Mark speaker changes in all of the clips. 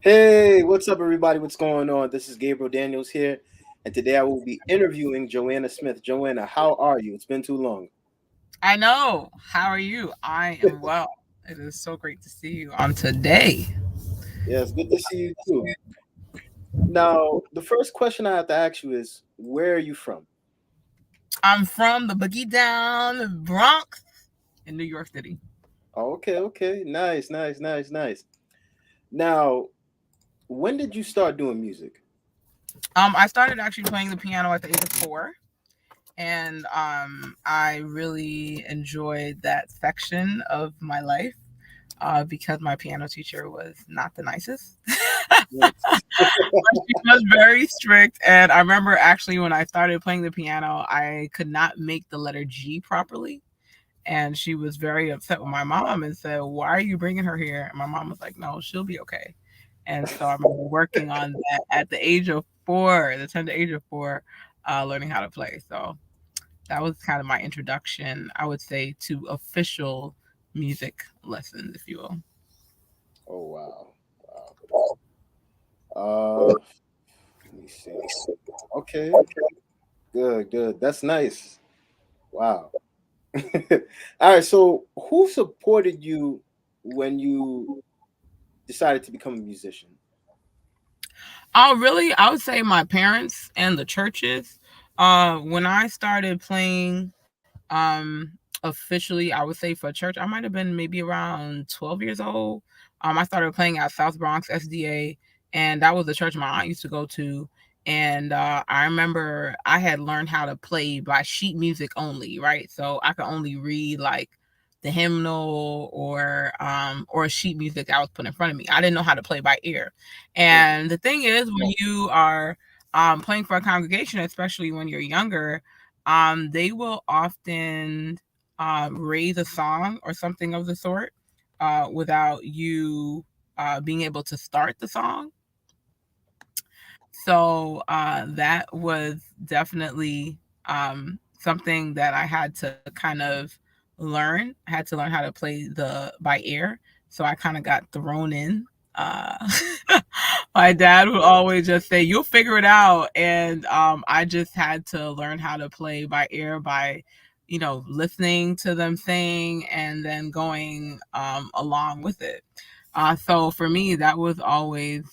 Speaker 1: Hey, what's up, everybody? What's going on? This is Gabriel Daniels here, and today I will be interviewing Joanna Smith. Joanna, how are you? It's been too long.
Speaker 2: I know. How are you? I am well. It is so great to see you on today.
Speaker 1: Yeah, it's good to see you too. Now, the first question I have to ask you is, where are you from?
Speaker 2: I'm from the Boogie Down Bronx in New York City.
Speaker 1: Oh, okay. Nice, nice, nice, nice. Now, when did you start doing music?
Speaker 2: I started actually playing the piano at the age of 4, and I really enjoyed that section of my life because my piano teacher was not the nicest. She was very strict, and I remember actually when I started playing the piano, I could not make the letter G properly. And she was very upset with my mom and said, "Why are you bringing her here?" And my mom was like, "No, she'll be okay." And so I remember working on that at the age of 4, the tender age of 4, learning how to play. So that was kind of my introduction, I would say, to official music lessons, if you will.
Speaker 1: Oh, wow. Wow. Let me see. Okay, good. That's nice. Wow. All right, so who supported you when you decided to become a musician?
Speaker 2: Oh, really? I would say my parents and the churches. When I started playing, officially, I would say for church, I might have been maybe around 12 years old. I started playing at South Bronx SDA, and that was the church my aunt used to go to. And I remember I had learned how to play by sheet music only, right? So I could only read like the hymnal or sheet music that was put in front of me. I didn't know how to play by ear.
Speaker 1: Mhm.
Speaker 2: And the thing is, when you are playing for a congregation, especially when you're younger, they will often raise a song or something of the sort without you being able to start the song. So that was definitely something that I had to kind of learn. I had to learn how to play the by ear. So I kind of got thrown in. Uh, my dad would always just say, "You'll figure it out," and I just had to learn how to play by ear by, listening to them sing and then going along with it. So for me, that was always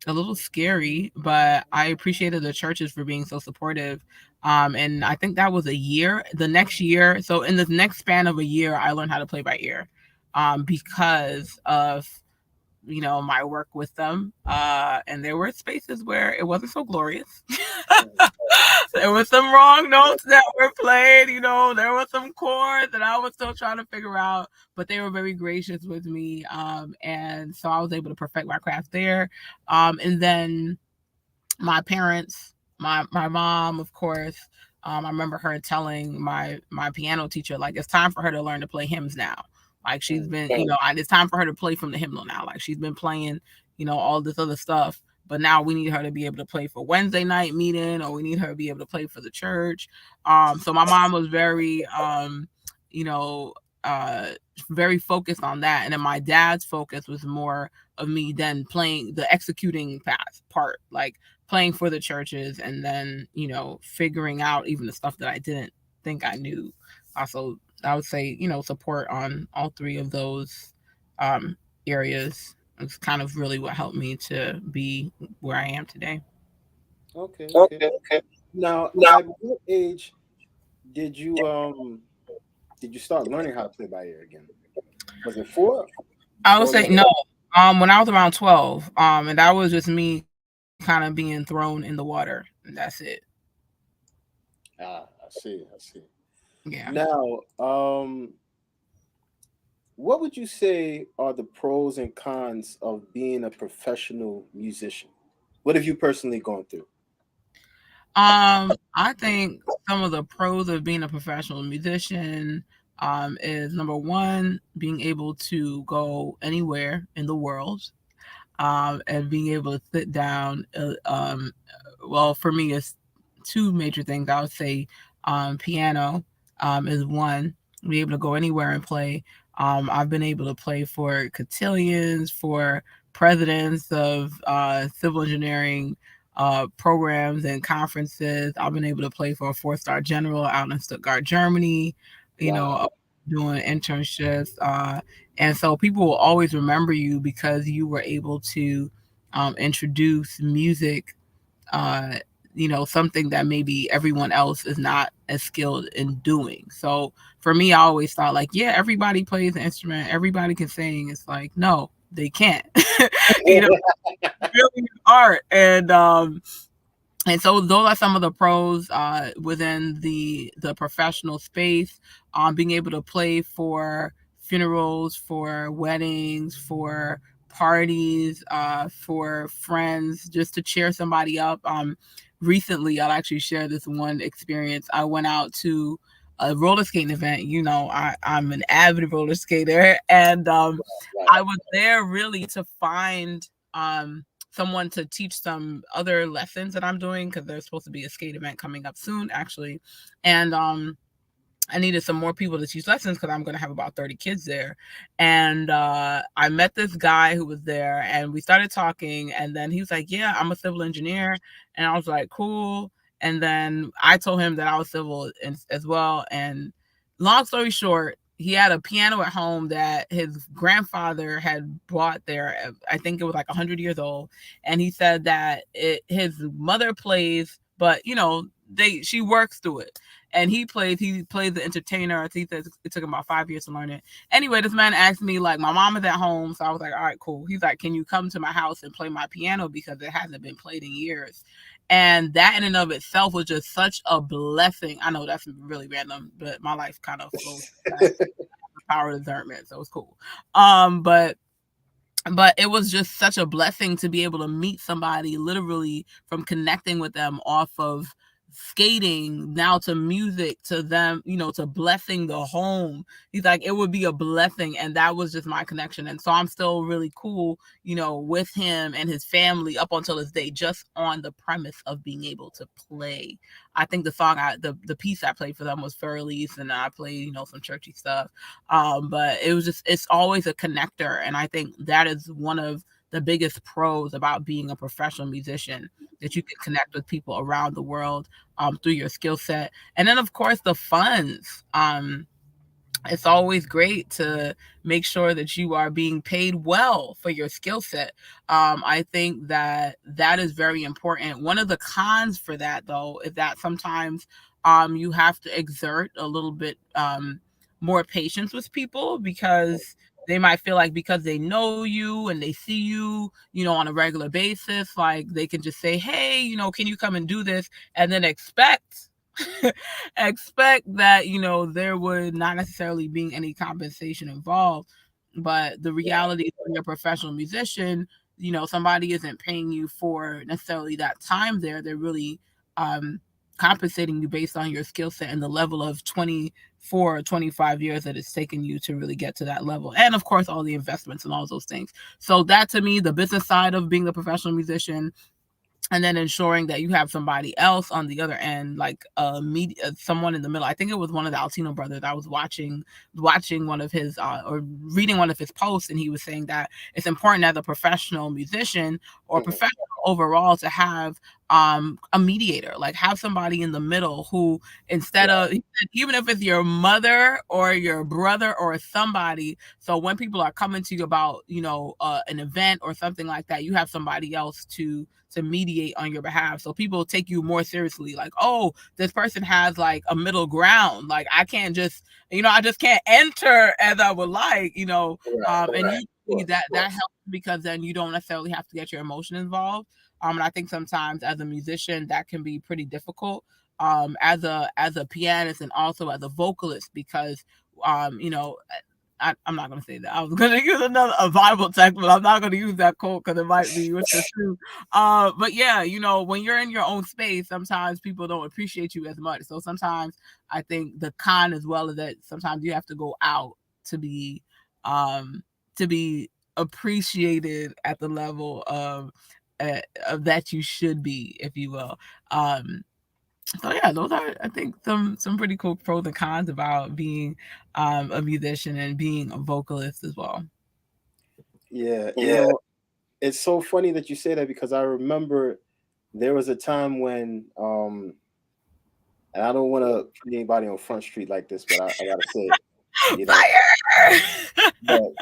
Speaker 2: a little scary, but I appreciated the churches for being so supportive. And I think that was a year. The next year, so in the next span of a year, I learned how to play by ear because of my work with them. And there were spaces where it wasn't so glorious. There were some wrong notes that were played. There were some chords that I was still trying to figure out, but they were very gracious with me. And so I was able to perfect my craft there. And then my parents, my mom, of course. I remember her telling my piano teacher, like, it's time for her to learn to play hymns now. Like she's
Speaker 1: Mm.
Speaker 2: been, it's time for her to play from the hymnal now. Like she's been playing, all this other stuff, but now we need her to be able to play for Wednesday night meeting, or we need her to be able to play for the church. So my mom was very, you know, uh, very focused on that, and then my dad's focus was more of me then playing the executing part, like playing for the churches and then, figuring out even the stuff that I didn't think I knew. Also, I would say, support on all three of those um, areas is kind of really what helped me to be where I am today.
Speaker 1: Okay. Now, at what age did you um did you start learning how to play by ear again? Was it four
Speaker 2: I would
Speaker 1: or
Speaker 2: say
Speaker 1: later?
Speaker 2: no. When I was around 12, and that was just me kind of being thrown in the water, and that's it.
Speaker 1: I see.
Speaker 2: Yeah.
Speaker 1: Now, what would you say are the pros and cons of being a professional musician? What have you personally gone through?
Speaker 2: I think some of the pros of being a professional musician is number one, being able to go anywhere in the world, and being able to sit down. Well, for me, it's two major things. I would say piano is one, be able to go anywhere and play. I've been able to play for cotillions, for presidents of civil engineering programs and conferences. I've been able to play for a four-star general out in Stuttgart, Germany. You know,
Speaker 1: Wow.
Speaker 2: doing internships, and so people will always remember you because you were able to introduce music, uh, something that maybe everyone else is not as skilled in doing. So for me, I always thought like, yeah, everybody plays an instrument, everybody can sing. It's like, no, they can't. you know, really art. And so those are some of the pros within the professional space. Being able to play for funerals, for weddings, for parties, for friends, just to cheer somebody up. Recently, I'll actually share this one experience. I went out to a roller skating event. I'm an avid roller skater, and
Speaker 1: Right.
Speaker 2: I was there really to find someone to teach some other lessons that I'm doing because there's supposed to be a skate event coming up soon, actually. And I needed some more people to teach lessons because I'm going to have about 30 kids there. And I met this guy who was there and we started talking. And then he was like, yeah, I'm a civil engineer. And I was like, cool. And then I told him that I was civil as well. And long story short, he had a piano at home that his grandfather had bought there. I think it was like 100 years old. And he said that his mother plays, but she works through it, and he plays the entertainer. He says it took him about 5 years to learn it. Anyway, this man asked me, like, my mom is at home, so I was like, all right, cool. He's like, can you come to my house and play my piano because it hasn't been played in years? And that in and of itself was just such a blessing. I know that's really random, but my life kind of flows that power of discernment, so it's cool. But it was just such a blessing to be able to meet somebody literally from connecting with them off of skating now to music to them, to blessing the home. He's like, it would be a blessing. And that was just my connection. And so I'm still really cool, with him and his family up until this day, just on the premise of being able to play. I think the piece I played for them was Fur Elise, and I played, some churchy stuff. But it's always a connector. And I think that is one of the biggest pros about being a professional musician, that you can connect with people around the world through your skill set. And then, of course, the funds. It's always great to make sure that you are being paid well for your skill set. I think that that is very important. One of the cons for that, though, is that sometimes you have to exert a little bit more patience with people because they might feel like because they know you and they see you, on a regular basis, like they can just say, hey, can you come and do this? And then expect that there would not necessarily be any compensation involved. But the
Speaker 1: Right.
Speaker 2: reality is, when you're a professional musician, somebody isn't paying you for necessarily that time there. They're really um compensating you based on your skill set and the level of 24 or 25 years that it's taken you to really get to that level, and of course all the investments and all those things. So that, to me, the business side of being a professional musician, and then ensuring that you have somebody else on the other end, like someone in the middle. I think it was one of the Altino brothers. I was watching one of his or reading one of his posts, and he was saying that it's important as a professional musician or
Speaker 1: Mhm.
Speaker 2: professional overall to have a mediator, like have somebody in the middle who, instead
Speaker 1: Right.
Speaker 2: of, even if it's your mother or your brother or somebody, so when people are coming to you about an event or something like that, you have somebody else to mediate on your behalf. So people take you more seriously. Like, oh, this person has like a middle ground. Like, I can't just, I just can't enter as I would like,
Speaker 1: Right.
Speaker 2: and
Speaker 1: Right. Of
Speaker 2: usually
Speaker 1: course.
Speaker 2: that helps because then you don't necessarily have to get your emotion involved. And I think sometimes as a musician that can be pretty difficult. As a pianist and also as a vocalist, because I'm not going to say that. I was going to use a Bible text, but I'm not going to use that quote because it might be misconstrued. But yeah, when you're in your own space, sometimes people don't appreciate you as much. So sometimes I think the con as well is that sometimes you have to go out to be, um, to be appreciated at the level of that you should be, if you will. Um, so yeah, those are, I think, some pretty cool pros and cons about being a musician and being a vocalist as well.
Speaker 1: Yeah.
Speaker 2: Yeah.
Speaker 1: it's so funny that you say that because I remember there was a time when and I don't want to put anybody on Front Street like this, but I gotta say it, you know.
Speaker 2: Fire!
Speaker 1: But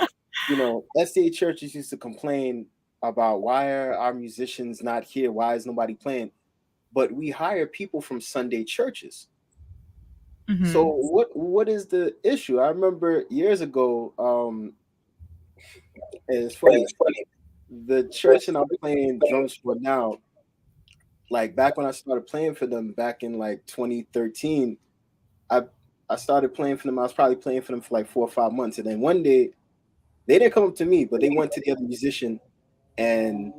Speaker 1: SDA churches used to complain about why are our musicians not here? Why is nobody playing? But we hire people from Sunday churches. So
Speaker 2: Hmm.
Speaker 1: what is the issue? I remember years ago, and it's funny, the church and I'm playing drums for now, like back when I started playing for them back in like 2013, I I started playing for them. I was probably playing for them for like 4 or 5 months, and then one day they didn't come up to me, but they went to the other musician, and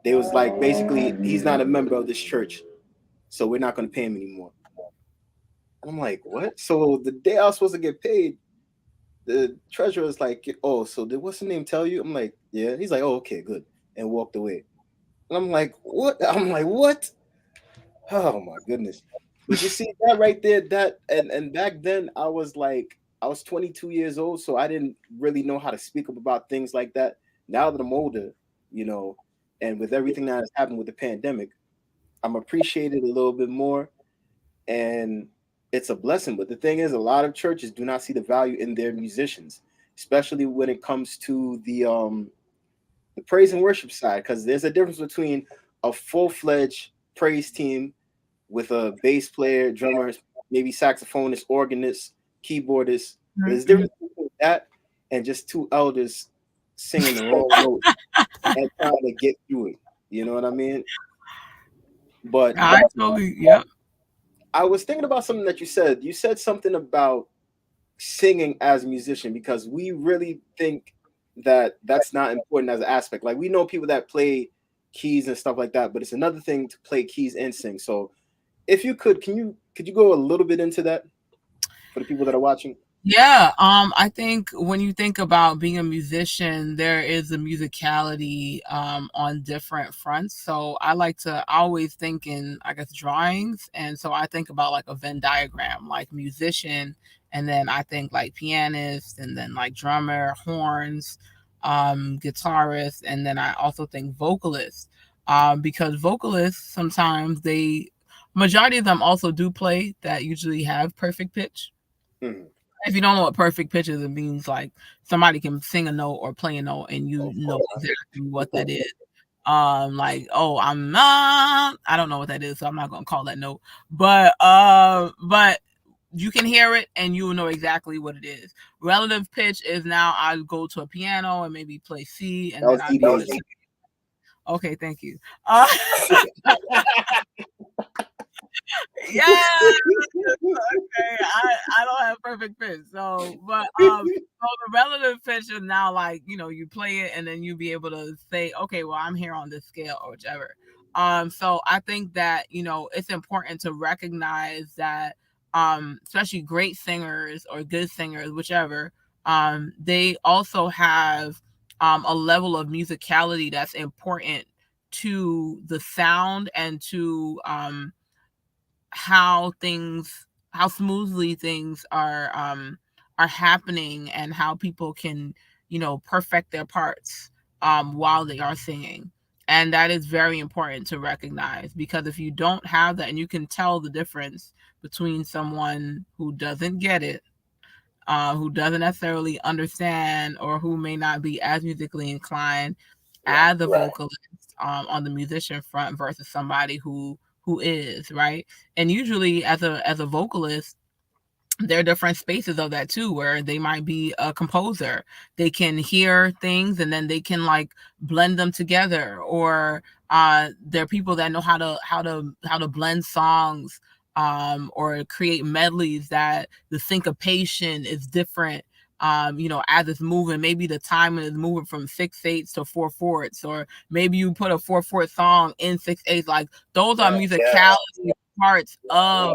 Speaker 1: they was like, basically, he's not a member of this church, so we're not going to pay him anymore. And I'm like, what? So the day I was supposed to get paid, the treasurer was like, oh, so did what's the name tell you? I'm like, yeah. He's like, oh, okay, good, and walked away. And I'm like, what? I'm like, what? Oh my goodness. But you see that right there, that and back then I was 22 years old, so I didn't really know how to speak up about things like that. Now that I'm older, you know, and with everything that has happened with the pandemic, I'm appreciated a little bit more, and it's a blessing. But the thing is, a lot of churches do not see the value in their musicians, especially when it comes to the praise and worship side, because there's a difference between a full-fledged praise team with a bass player, drummer, maybe saxophonist, organist, keyboardist. There's a
Speaker 2: Hmm.
Speaker 1: difference between that and just two elders singing the wrong notes and trying to get through it. You know what I mean? But
Speaker 2: I totally, yep.
Speaker 1: I was thinking about something that you said. You said something about singing as a musician because we really think that that's not important as an aspect. Like we know people that play keys and stuff like that, but it's another thing to play keys and sing. So if you could, could you go a little bit into that for the people that are watching?
Speaker 2: Yeah, I think when you think about being a musician, there is a musicality on different fronts. So I like to always think in, I guess, drawings, and so I think about like a Venn diagram, like musician, and then I think like pianist, and then like drummer, horns, guitarist, and then I also think vocalist, because vocalists sometimes they majority of them also do play that usually have perfect pitch.
Speaker 1: Mhm.
Speaker 2: If you don't know what perfect pitch is, it means like somebody can sing a note or play a note and you
Speaker 1: Of
Speaker 2: know
Speaker 1: course.
Speaker 2: exactly what that is. Like, oh, I don't know what that is, so I'm not gonna call that note. But you can hear it and you will know exactly what it is. Relative pitch is now I go to a piano and maybe play C and
Speaker 1: That
Speaker 2: then
Speaker 1: was
Speaker 2: I'd be able to
Speaker 1: deviation.
Speaker 2: sing. Okay, thank you. Uh, yeah, okay, I don't have perfect pitch. So the relative pitch is now like, you play it and then you be able to say, okay, well, I'm here on this scale or whichever. So I think that, it's important to recognize that especially great singers or good singers, whichever, they also have a level of musicality that's important to the sound and to how things how smoothly things are happening and how people can perfect their parts while they are singing, and that is very important to recognize, because if you don't have that and you can tell the difference between someone who doesn't get it, who doesn't necessarily understand, or who may not be as musically inclined
Speaker 1: Right.
Speaker 2: as a vocalist on the musician front versus somebody who is, right. And usually as a vocalist, there are different spaces of that too, where they might be a composer. They can hear things and then they can like blend them together, or there are people that know how to blend songs, or create medleys that the syncopation is different, as it's moving. Maybe the timing is moving from 6/8 to 4/4, or maybe you put a 4/4 song in 6/8. Like those are
Speaker 1: Yeah.
Speaker 2: musicality parts
Speaker 1: Yeah.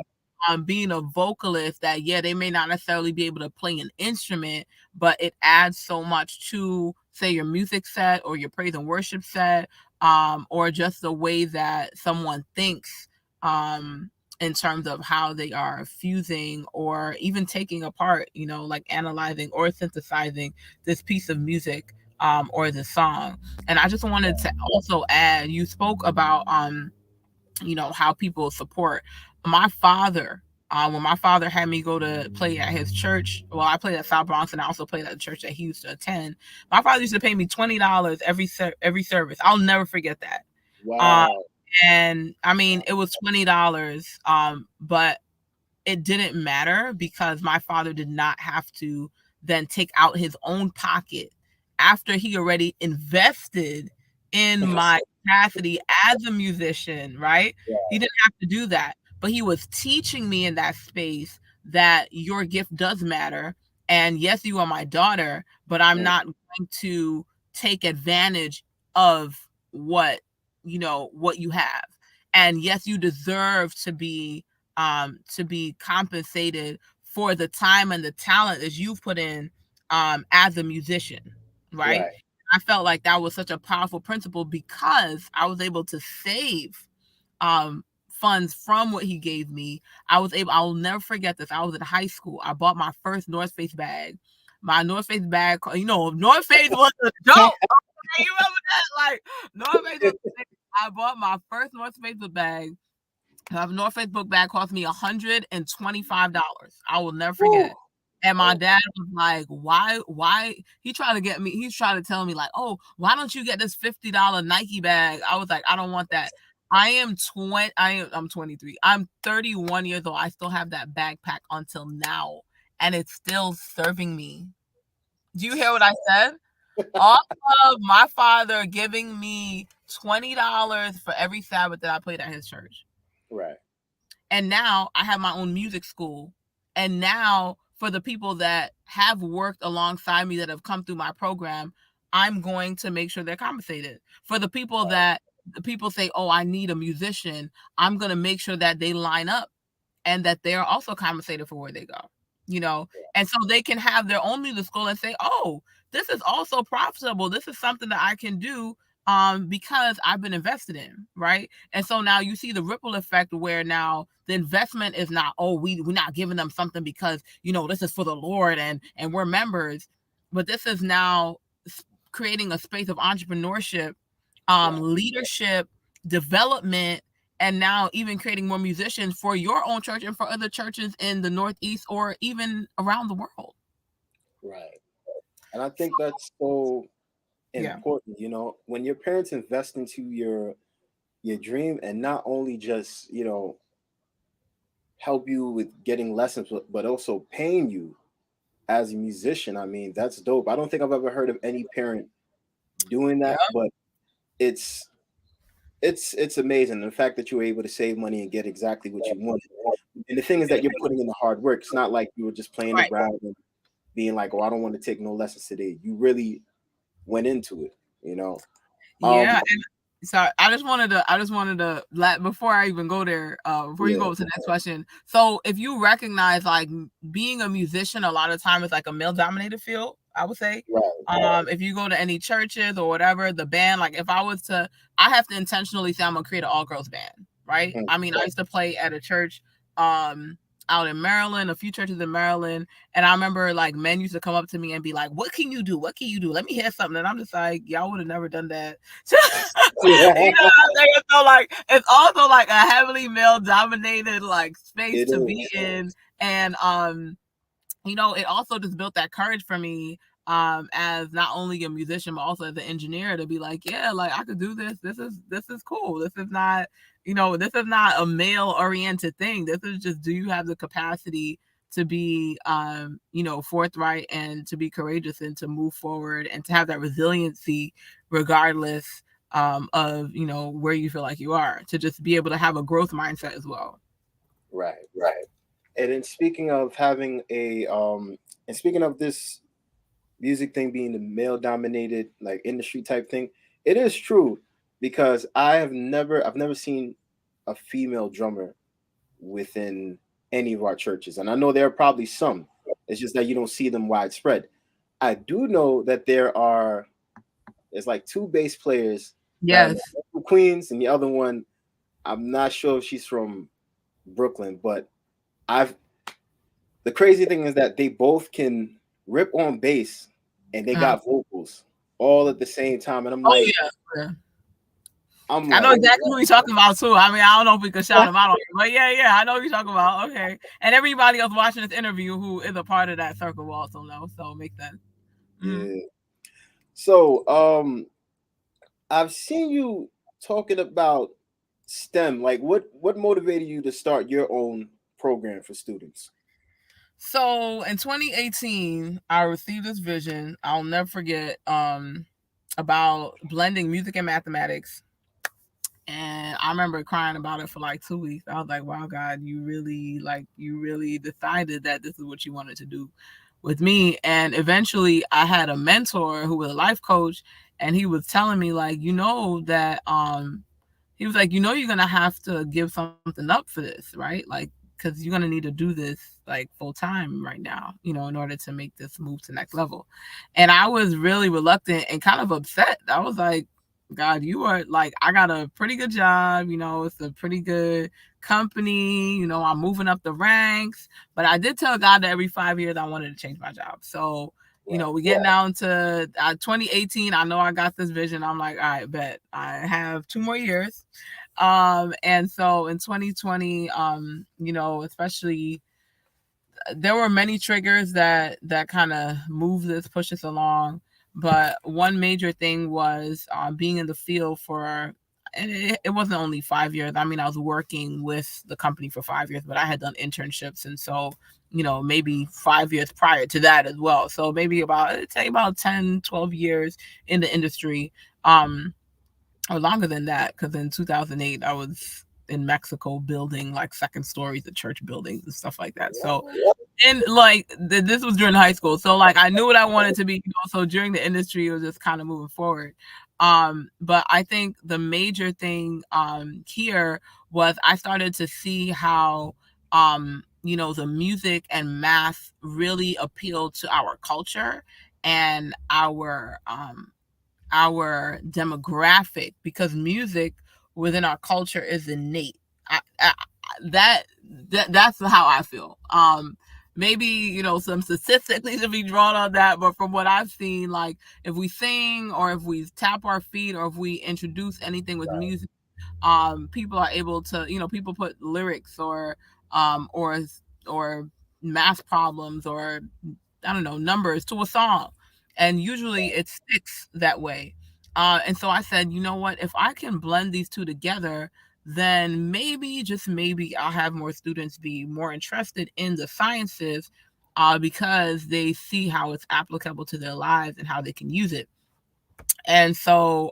Speaker 2: of being a vocalist, that yeah, they may not necessarily be able to play an instrument, but it adds so much to, say, your music set or your praise and worship set, or just the way that someone thinks, in terms of how they are fusing or even taking apart, like analyzing or synthesizing this piece of music, or the song. And I just wanted to also add, you spoke about how people support. My father, when my father had me go to play at his church, well, I played at South Bronx and I also played at the church that he used to attend. My father used to pay me $20 every service. I'll never forget that. Um,
Speaker 1: Wow.
Speaker 2: and I mean, it was $20, but it didn't matter because my father did not have to then take out his own pocket after he already invested in my capacity as a musician, right? He didn't have to do that, but he was teaching me in that space that your gift does matter. And yes, you are my daughter, but I'm
Speaker 1: Mm,
Speaker 2: not going to take advantage of what you have. And yes, you deserve to be compensated for the time and the talent that you've put in as a musician, right?
Speaker 1: right.
Speaker 2: I felt like that was such a powerful principle because I was able to save funds from what he gave me. I'll never forget this. I was in high school. I bought my first North Face bag. My North Face bag, North Face was a joke. Okay, you remember that? Like North Face was. I bought my first North Face bag. North Face book bag cost me $125. I will never
Speaker 1: Woo.
Speaker 2: forget. And my
Speaker 1: Oh,
Speaker 2: dad was like, why? He tried to get me, he's trying to tell me, like, oh, why don't you get this $50 Nike bag? I was like, I don't want that. I'm 23. I'm 31 years old. I still have that backpack until now. And it's still serving me. Do you hear what I said? Off of my father giving me $20 for every Sabbath that I played at his church.
Speaker 1: right.
Speaker 2: And now I have my own music school. And now for the people that have worked alongside me that have come through my program, I'm going to make sure they're compensated. For the people say, oh, I need a musician, I'm going to make sure that they line up and that they're also compensated for where they go, you know, and so they can have their own music school and say, oh, this is also profitable. This is something that I can do because I've been invested in, right? And so now you see the ripple effect where now the investment is not, oh, we're not giving them something because, this is for the Lord and we're members, but this is now creating a space of entrepreneurship,
Speaker 1: Right.
Speaker 2: leadership, development, and now even creating more musicians for your own church and for other churches in the Northeast or even around the world.
Speaker 1: Right. And I think that's so
Speaker 2: Yeah.
Speaker 1: important, when your parents invest into your dream and not only just, help you with getting lessons, but also paying you as a musician. I mean, that's dope. I don't think I've ever heard of any parent doing
Speaker 2: Yeah.
Speaker 1: that, but it's it's amazing the fact that you were able to save money and get exactly what you wanted. And the thing is that you're putting in the hard work. It's not like you were just playing the
Speaker 2: Right.
Speaker 1: ground and being like, "Oh, I don't want to take no lessons today." You really went into it, you know. Um,
Speaker 2: Yeah. So I just wanted to let before I even go there, before you
Speaker 1: yeah,
Speaker 2: go to the next question. So if you recognize like being a musician, a lot of time is like a male dominated field, I would say.
Speaker 1: right.
Speaker 2: If you go to any churches or whatever, the band, like if I was to, I have to intentionally say I'm gonna create an all girls band, right?
Speaker 1: Mm,
Speaker 2: I mean, I used to play at a church, out in Maryland, a few churches in Maryland, and I remember like men used to come up to me and be like, "What can you do? What can you do? Let me hear something." And I'm just like, "Y'all would have never done that." You know what I'm saying? So like it's also like a heavily male dominated like space
Speaker 1: it
Speaker 2: to be
Speaker 1: is.
Speaker 2: in. And it also just built that courage for me, as not only a musician but also as an engineer, to be like, yeah, like I could do this. This is cool. This is not a male oriented thing. This is just, do you have the capacity to be forthright and to be courageous and to move forward and to have that resiliency regardless of where you feel like you are, to just be able to have a growth mindset as well.
Speaker 1: Right, right. And then speaking of having and speaking of this music thing being the male dominated like industry type thing, it is true because I've never seen a female drummer within any of our churches. And I know there are probably some. It's just that you don't see them widespread. I do know that there's like two bass players that are
Speaker 2: Yes.
Speaker 1: from Queens, and the other one, I'm not sure if she's from Brooklyn, but I've the crazy thing is that they both can rip on bass and they
Speaker 2: Uh,
Speaker 1: got vocals. all at the same time, and
Speaker 2: Oh yeah.
Speaker 1: I'm
Speaker 2: I know
Speaker 1: like,
Speaker 2: exactly who you're talking about too. I mean, I don't know if we could shout him out on here, but yeah, I know who you're talking about. Okay, and everybody else watching this interview who is a part of that circle will also know, so it makes sense. Hmm.
Speaker 1: yeah. So, I've seen you talking about STEM. Like, what motivated you to start your own program for students?
Speaker 2: So in 2018, I received this vision. I'll never forget. About blending music and mathematics. And I remember crying about it for like 2 weeks. I was like, wow, God, you really decided that this is what you wanted to do with me. And eventually I had a mentor who was a life coach, and he was telling me, like, that he was like, you're gonna have to give something up for this, right? Like, because you're gonna need to do this like full time right now, in order to make this move to next level. And I was really reluctant and kind of upset. I was like, God, you are like, I got a pretty good job, it's a pretty good company, I'm moving up the ranks. But I did tell God that every 5 years I wanted to change my job. So,
Speaker 1: Right.
Speaker 2: we get down to 2018. I know I got this vision. I'm like, all right, bet I have 2 more years. And so in 2020, especially, there were many triggers that kind of move this, push us along. But one major thing was being in the field for, and it wasn't only 5 years. I mean, I was working with the company for 5 years, but I had done internships, and so maybe 5 years prior to that as well. So maybe about, I'd say about 10, 12 years in the industry. Or longer than that, because in 2008 I was in Mexico building like second stories of church buildings and stuff like that. So, and like this was during high school, so like I knew what I wanted to be. So during the industry, it was just kind of moving forward. But I think the major thing here was I started to see how the music and math really appealed to our culture and our demographic, because music within our culture is innate. I, that, that's how I feel. Maybe some statistics need to be drawn on that, but from what I've seen, like if we sing or if we tap our feet or if we introduce anything with music, people are able to, people put lyrics um or or math problems or I don't know, numbers to a song, and usually it sticks that way. And so I said, you know what, if I can blend these two together, then maybe, just maybe, I'll have more students be more interested in the sciences, because they see how it's applicable to their lives and how they can use it. And so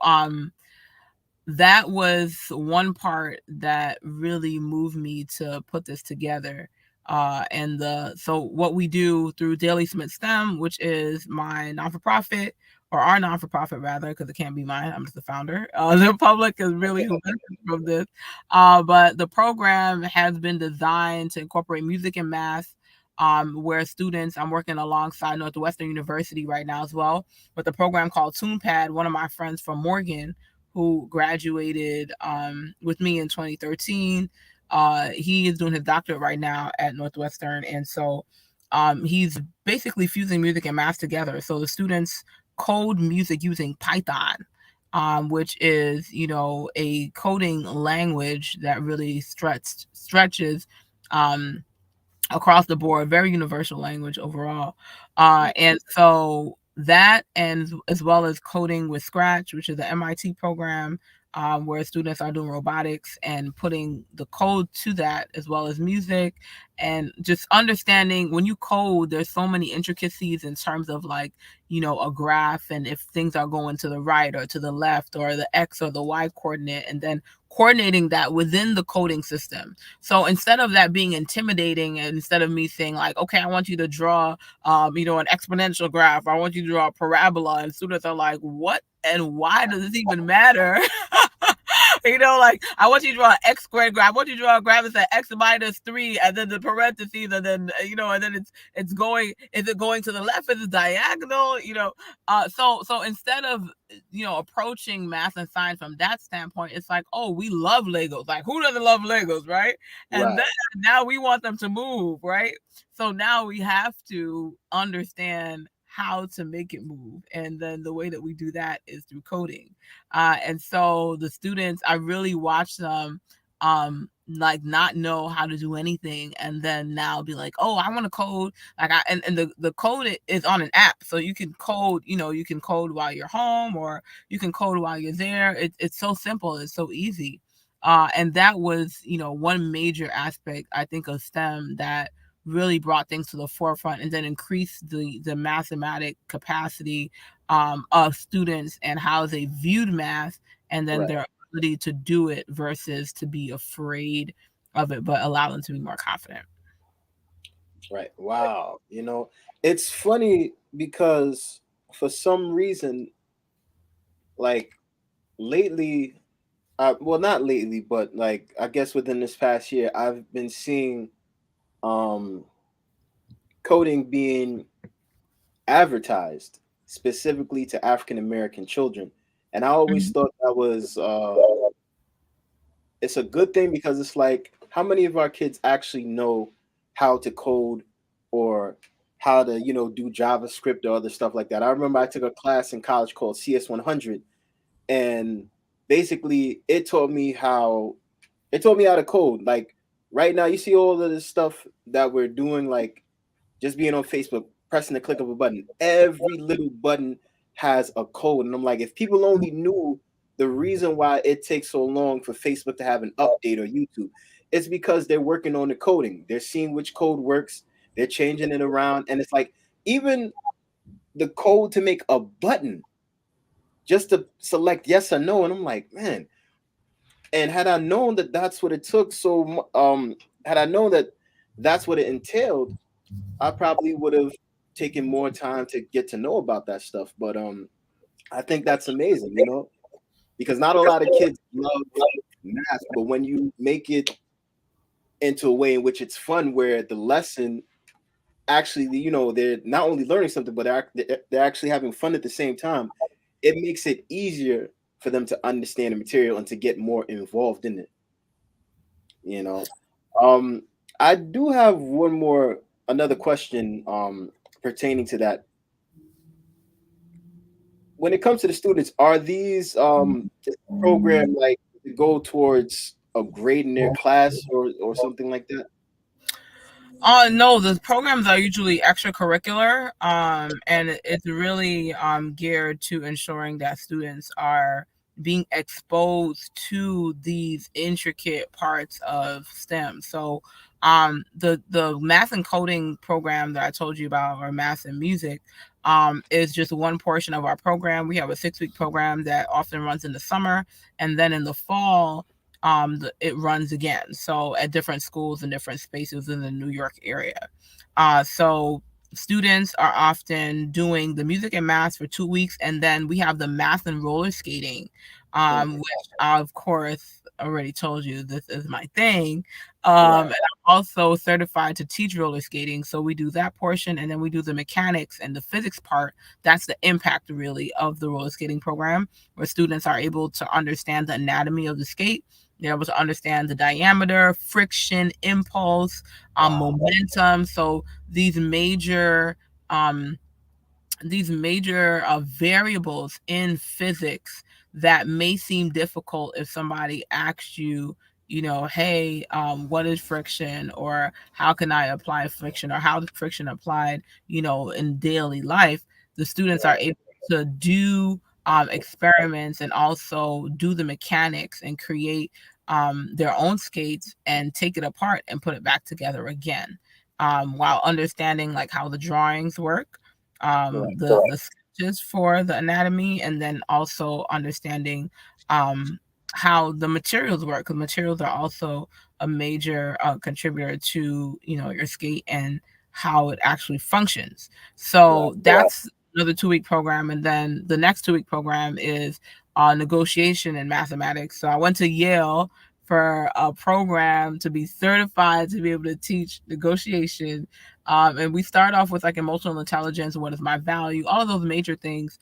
Speaker 2: that was one part that really moved me to put this together. And so what we do through Daily Smith STEM, which is my non for profit, or our non for profit rather, because it can't be mine. I'm just the founder. The public is really who benefits from this. But the program has been designed to incorporate music and math. Where students, I'm working alongside Northwestern University right now as well, with a program called TunePad. One of my friends from Morgan, who graduated with me in 2013. He is doing his doctorate right now at Northwestern. And so he's basically fusing music and math together. So the students code music using Python, which is, a coding language that really stretches um, across the board, very universal language overall. And so that, and as well as coding with Scratch, which is the MIT program, where students are doing robotics and putting the code to that, as well as music, and just understanding when you code, there's so many intricacies in terms of like, a graph, and if things are going to the right or to the left, or the X or the Y coordinate, and then coordinating that within the coding system. So instead of that being intimidating, and instead of me saying like, okay, I want you to draw, an exponential graph, I want you to draw a parabola, and students are like, what and why does this even matter? Like, I want you to draw an x squared graph. I want you to draw a graph that's x minus 3, and then the parentheses, and then and then it's going. Is it going to the left? Is it diagonal? So instead of approaching math and science from that standpoint, it's like, oh, we love Legos. Like, who doesn't love Legos, right? And
Speaker 1: Right.
Speaker 2: then now we want them to move, right? So now we have to understand how to make it move. And then the way that we do that is through coding. And so the students, I really watch them like not know how to do anything and then now be like, oh, I want to code. Like and the code is on an app, so you can code, you can code while you're home, or you can code while you're there. It's so simple, it's so easy. And that was, one major aspect, I think, of STEM that really brought things to the forefront and then increased the mathematic capacity of students and how they viewed math, and then
Speaker 1: Right.
Speaker 2: their ability to do it versus to be afraid of it, but allow them to be more confident.
Speaker 1: Right. Wow. It's funny because for some reason, like lately, well, not lately, but like I guess within this past year, I've been seeing um coding being advertised specifically to African American children. And I always
Speaker 2: Mhm.
Speaker 1: thought that was it's a good thing because it's like how many of our kids actually know how to code or how to do JavaScript or other stuff like that. I remember I took a class in college called CS 100, and basically it taught me how to code. Like right now you see all of this stuff that we're doing, like just being on Facebook, pressing the click of a button. Every little button has a code. And I'm like, if people only knew the reason why it takes so long for Facebook to have an update or YouTube, it's because they're working on the coding. They're seeing which code works, they're changing it around. And it's like, even the code to make a button just to select yes or no. And I'm like, man, and had I known that that's what it took, had I known that that's what it entailed, I probably would have taken more time to get to know about that stuff. But I think that's amazing, because not a lot of kids love math, but when you make it into a way in which it's fun, where the lesson actually, they're not only learning something, but they're actually having fun at the same time. It makes it easier for them to understand the material and to get more involved in it. You know, um, I do have another question pertaining to that. When it comes to the students, are these this program like to go towards a grade in their class or something like that?
Speaker 2: No, the programs are usually extracurricular, and it's really geared to ensuring that students are being exposed to these intricate parts of STEM. So, the math and coding program that I told you about, or math and music, is just one portion of our program. We have a 6-week program that often runs in the summer, and then in the fall it runs again, so at different schools and different spaces in the New York area. So students are often doing the music and math for 2 weeks, and then we have the math and roller skating,
Speaker 1: Mhm.
Speaker 2: which I, of course, already told you this is my thing.
Speaker 1: Right.
Speaker 2: And I'm also certified to teach roller skating, so we do that portion, and then we do the mechanics and the physics part. That's the impact, really, of the roller skating program, where students are able to understand the anatomy of the skate. They're able to understand the diameter, friction, impulse,
Speaker 1: Wow.
Speaker 2: momentum. So um, these major variables in physics that may seem difficult if somebody asks you, hey, what is friction, or how can I apply friction, or how is friction applied, in daily life. The students are
Speaker 1: Right.
Speaker 2: able to do experiments and also do the mechanics and create their own skates and take it apart and put it back together again, while understanding like how the drawings work,
Speaker 1: Right.
Speaker 2: the sketches for the anatomy, and then also understanding um, how the materials work, because materials are also a major contributor to your skate and how it actually functions.
Speaker 1: Right.
Speaker 2: So that's another 2-week program, and then the next 2-week program is negotiation and mathematics. So I went to Yale for a program to be certified to be able to teach negotiation, and we start off with like emotional intelligence, what is my value, all of those major things,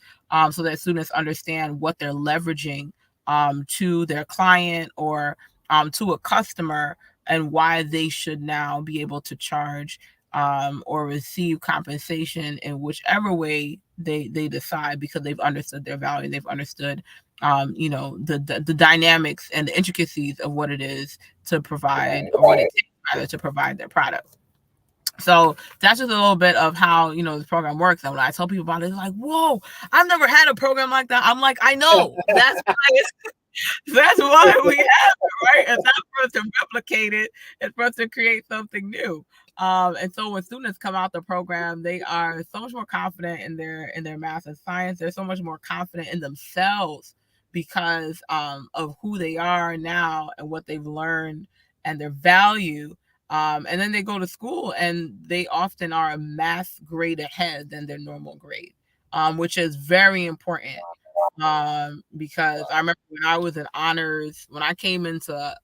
Speaker 2: so that students understand what they're leveraging to their client, or to a customer, and why they should now be able to charge or receive compensation in whichever way they decide, because they've understood their value, they've understood the dynamics and the intricacies of what it is to provide, or what it takes rather to provide their product. So that's just a little bit of how the program works. And when I tell people about it, it's like, whoa, I've never had a program like that. I'm like, I know. That's why we have it, right? It's not for us to replicate it, it's for us to create something new. And so when students come out the program, they are so much more confident in their math and science. They're so much more confident in themselves because of who they are now and what they've learned and their value. And then they go to school and they often are a math grade ahead than their normal grade, which is very important, because I remember when I was in honors, when I came into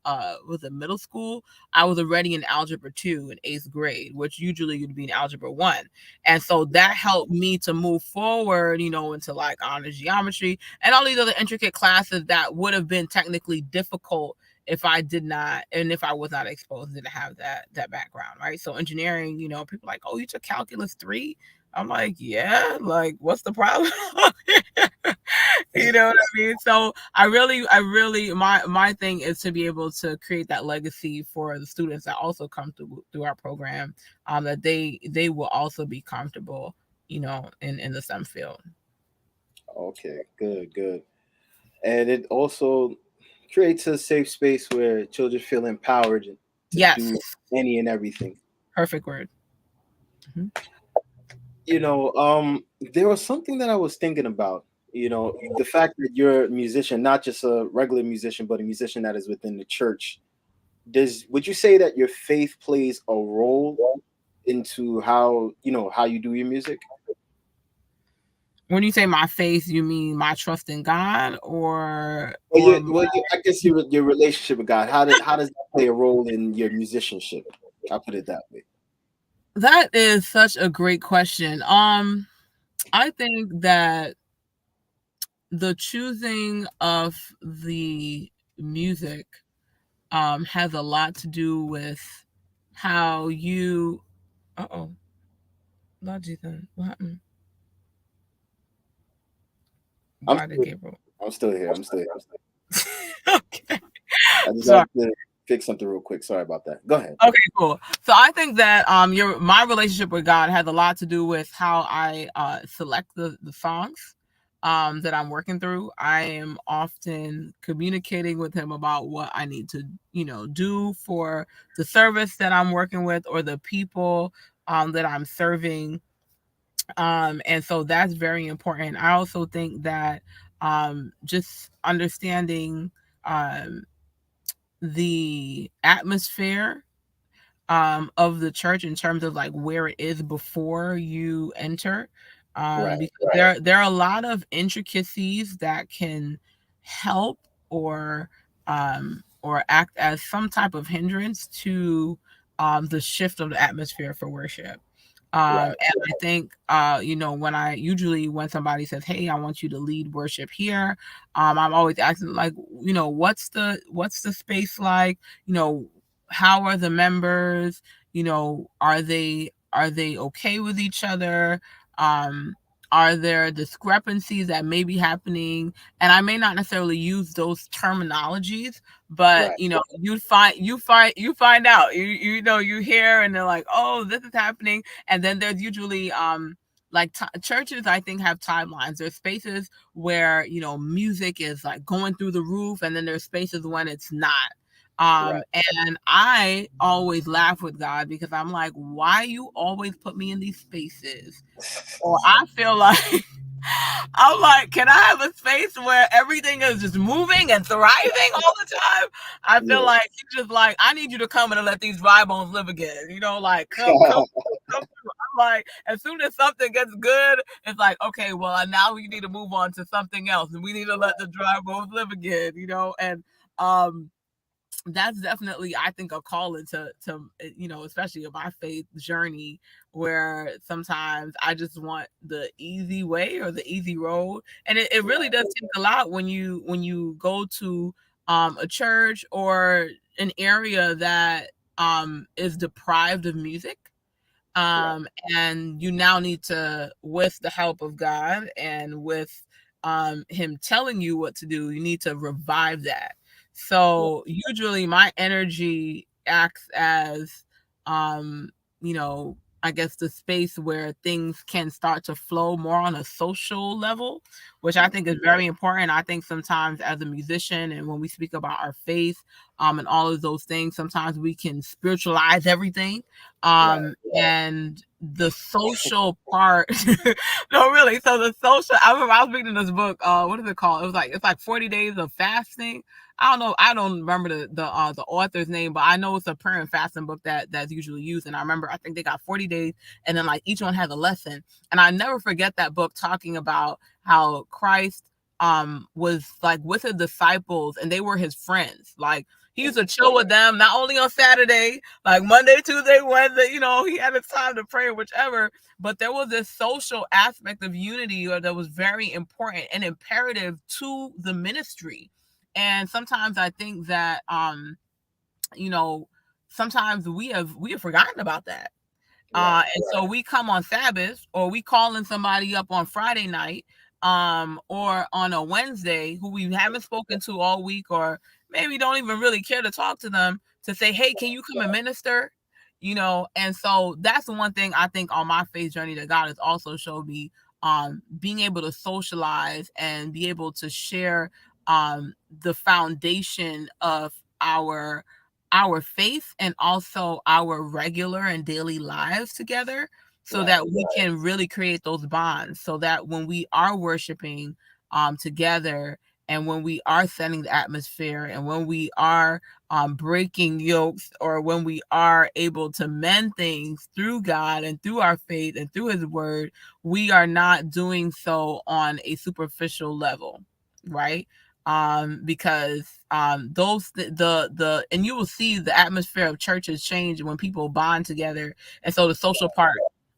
Speaker 2: was it middle school, I was already in algebra 2 in 8th grade, which usually you'd be in algebra 1. And so that helped me to move forward, into like honors geometry and all these other intricate classes that would have been technically difficult if I did not, and if I was not exposed, didn't have that background, right? So engineering, people are like, oh, you took calculus 3. I'm like, yeah, like what's the problem? You know what I mean? So I really, my thing is to be able to create that legacy for the students that also come through our program, that they will also be comfortable, in the STEM field.
Speaker 1: Okay, good, good. And it also creates a safe space where children feel empowered to
Speaker 2: Yes,
Speaker 1: do any and everything.
Speaker 2: perfect word. Mhm.
Speaker 1: There was something that I was thinking about. The fact that you're a musician, not just a regular musician, but a musician that is within the church. Would you say that your faith plays a role into how you do your music?
Speaker 2: When you say my faith, you mean my trust in God, or
Speaker 1: I guess your relationship with God. How does that play a role in your musicianship? I'll put it that way.
Speaker 2: that is such a great question. I think that the choosing of the music has a lot to do with how you. Uh oh, Lord Jesus, what happened?
Speaker 1: I'm
Speaker 2: Why did
Speaker 1: still,
Speaker 2: Gabriel?
Speaker 1: I'm still here. I'm still here.
Speaker 2: Okay,
Speaker 1: I just
Speaker 2: sorry.
Speaker 1: have to fix something real quick. Sorry about that. Go ahead.
Speaker 2: Okay, cool. So I think that your my relationship with God has a lot to do with how I select the songs that I'm working through. I am often communicating with him about what I need to, do for the service that I'm working with, or the people that I'm serving. And so that's very important. I also think that just understanding um the atmosphere of the church, in terms of like where it is before you enter,
Speaker 1: Right.
Speaker 2: because there are a lot of intricacies that can help, or act as some type of hindrance to the shift of the atmosphere for worship.
Speaker 1: Right.
Speaker 2: And I think, when somebody says, "Hey, I want you to lead worship here," I'm always asking, like, what's the space like? How are the members? Are they okay with each other? um are there discrepancies that may be happening? And I may not necessarily use those terminologies, but
Speaker 1: Right.
Speaker 2: you find out, you hear, and they're like, oh, this is happening. And then there's usually like churches, I think, have timelines. There's spaces where music is like going through the roof, and then there's spaces when it's not.
Speaker 1: Right.
Speaker 2: And I always laugh with God, because I'm like, why you always put me in these spaces? Or I feel like I'm like, can I have a space where everything is just moving and thriving all the time? I feel
Speaker 1: Yeah.
Speaker 2: like he's just like, I need you to come in and let these dry bones live again. Like, come through. I'm like, as soon as something gets good, it's like, okay, well, now we need to move on to something else, and we need to let the dry bones live again. And um that's definitely, I think, a call into especially in my faith journey, where sometimes I just want the easy way or the easy road. And it really does take a lot when you go to a church or an area that is deprived of music.
Speaker 1: Right.
Speaker 2: And you now need to, with the help of God and with him telling you what to do, you need to revive that.
Speaker 1: Right.
Speaker 2: So usually my energy acts as um you know, I guess the space where things can start to flow more on a social level, which I think is very important. I think sometimes as a musician and when we speak about our faith, and all of those things, sometimes we can spiritualize everything.
Speaker 1: Right.
Speaker 2: And the social part, no, really. So the social, I remember I was reading this book. What is it called? It was like, it's like 40 days of fasting. I don't know. I don't remember the author's name, but I know it's a prayer and fasting book that's usually used. And I remember I think they got 40 days, and then like each one has a lesson. And I never forget that book talking about how Christ was like with his disciples and they were his friends. Like he used to chill with them not only on Saturday, like Monday, Tuesday, Wednesday, you know, he had his time to pray or whichever. But there was this social aspect of unity that was very important and imperative to the ministry. And sometimes I think that you know, sometimes we have forgotten about that.
Speaker 1: Right.
Speaker 2: And so we come on Sabbath, or we calling somebody up on Friday night, or on a Wednesday who we haven't spoken to all week, or maybe don't even really care to talk to them, to say, hey, can you come and minister? You know, and so that's the one thing I think on my faith journey that God has also showed me, being able to socialize and be able to share the foundation of our faith and also our regular and daily lives together, so
Speaker 1: Right.
Speaker 2: that we can really create those bonds, so that when we are worshiping together, and when we are setting the atmosphere, and when we are breaking yokes, or when we are able to mend things through God and through our faith and through his word, we are not doing so on a superficial level, right? Because those the and you will see the atmosphere of churches change when people bond together. And so the social part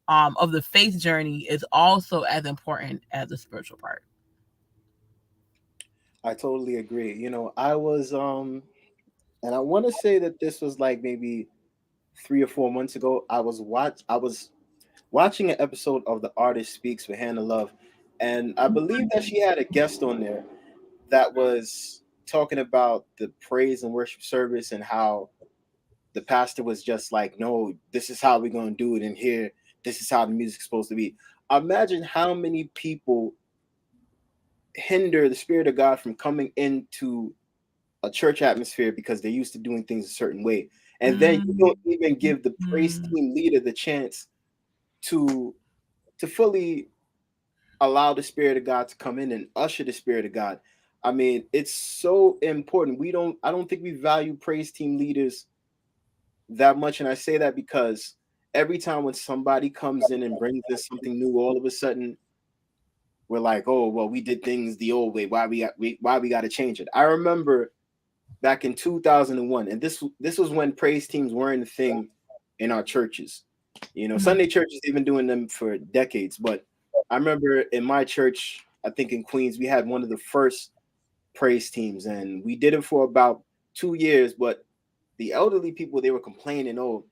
Speaker 2: of the faith journey is also as important as the spiritual part.
Speaker 1: I totally agree. I was and I want to say that this was like maybe 3 or 4 months ago. I was watching an episode of The Artist Speaks with Hannah Love, and I believe that she had a guest on there that was talking about the praise and worship service and how the pastor was just like, no, this is how we're going to do it in here. This is how the music's supposed to be. Imagine how many people hinder the spirit of God from coming into a church atmosphere because they're used to doing things a certain way. And then you
Speaker 2: Mm,
Speaker 1: don't even give the praise
Speaker 2: mm,
Speaker 1: team leader the chance to fully allow the spirit of God to come in and usher the spirit of God. I mean, it's so important. I don't think we value praise team leaders that much. And I say that because every time when somebody comes in and brings in something new, all of a sudden we're like, oh, well, we did things the old way. Why we got to change it? I remember back in 2001, and this was when praise teams weren't a thing in our churches. Sunday churches they've been doing them for decades, but I remember in my church, I think in Queens, we had one of the first praise teams, and we did it for about 2 years. But the elderly people they were complaining, oh,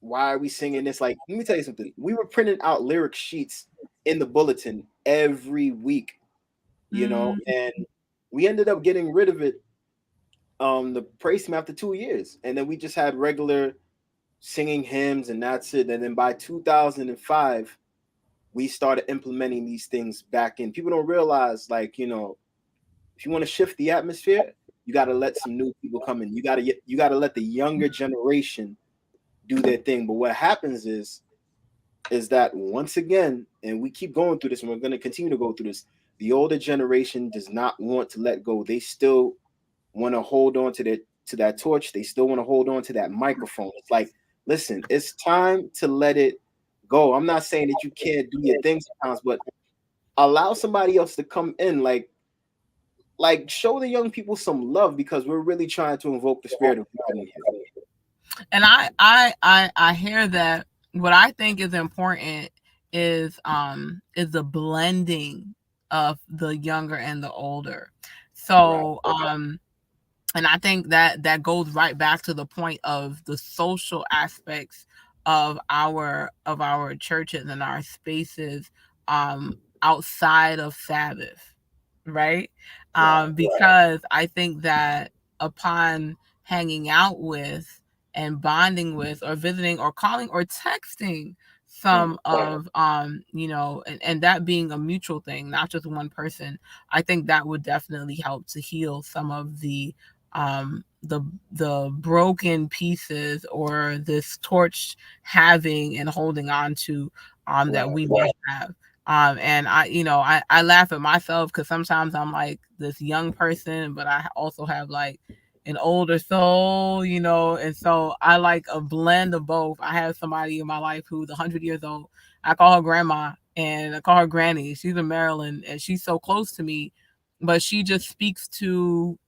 Speaker 1: why are we singing this? Like, let me tell you something. We were printing out lyric sheets in the bulletin every week,
Speaker 2: mm,
Speaker 1: and we ended up getting rid of it the praise team after 2 years, and then we just had regular singing hymns, and that's it. And then by 2005, we started implementing these things back in. People don't realize, like, if you want to shift the atmosphere, you got to let some new people come in. You got to let the younger generation do their thing. But what happens is that once again, and we keep going through this, and we're going to continue to go through this. The older generation does not want to let go. They still want to hold on to that torch. They still want to hold on to that microphone. It's like, listen, it's time to let it go. I'm not saying that you can't do your thing sometimes, but allow somebody else to come in. Like show the young people some love because we're really trying to invoke the spirit of God in here.
Speaker 2: and I hear that. What I think is important is the blending of the younger and the older.
Speaker 1: Right.
Speaker 2: So and I think that that goes right back to the point of the social aspects of our churches and our spaces outside of Sabbath, right?
Speaker 1: Right.
Speaker 2: Because I think that upon hanging out with and bonding with or visiting or calling or texting some
Speaker 1: Mm.
Speaker 2: of and that being a mutual thing, not just one person, I think that would definitely help to heal some of um the the broken pieces or this torch having and holding on to that
Speaker 1: Right.
Speaker 2: we may have. And I laugh at myself because sometimes I'm like this young person, but I also have like an older soul, and so I like a blend of both. I have somebody in my life who's 100 years old. I call her grandma and I call her granny. She's in Maryland and she's so close to me, but she just speaks to,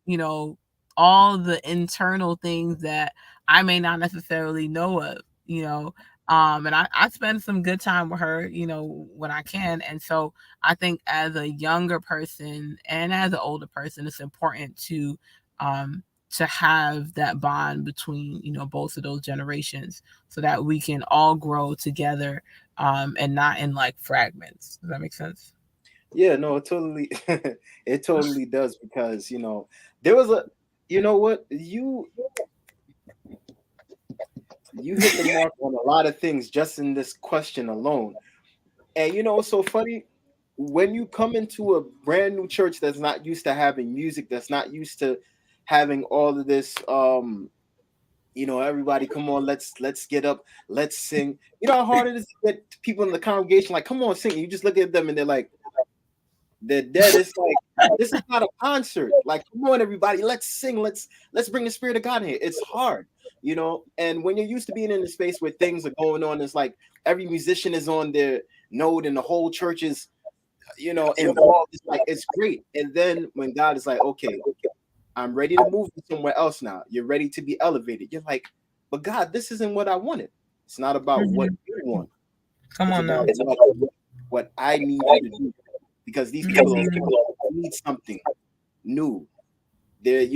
Speaker 2: all the internal things that I may not necessarily know of, and I spend some good time with her, when I can. And so I think as a younger person and as an older person, it's important um, to have that bond between, both of those generations so that we can all grow together and not in like fragments. Does that make sense?
Speaker 1: Yeah, no, it totally it totally does because, there was a you know what? You hit the mark on a lot of things just in this question alone. And it's so funny when you come into a brand new church that's not used to having music, that's not used to having all of this everybody come on, let's get up, let's sing. You know how hard it is to get people in the congregation like, come on, sing. You just look at them and they're dead. It's like this is not a concert. Like, come on, everybody, let's sing. Let's bring the spirit of God in here. It's hard. And when you're used to being in a space where things are going on, it's like every musician is on their note and the whole church is, involved. It's like it's great. And then when God is like, okay, I'm ready to move you somewhere else now. You're ready to be elevated. You're like, but God, this isn't what I wanted. It's not about what
Speaker 2: Mhm.
Speaker 1: you want.
Speaker 2: Come
Speaker 1: It's
Speaker 2: on now.
Speaker 1: about what I need you to do because these people
Speaker 2: Mhm.
Speaker 1: need something new. They're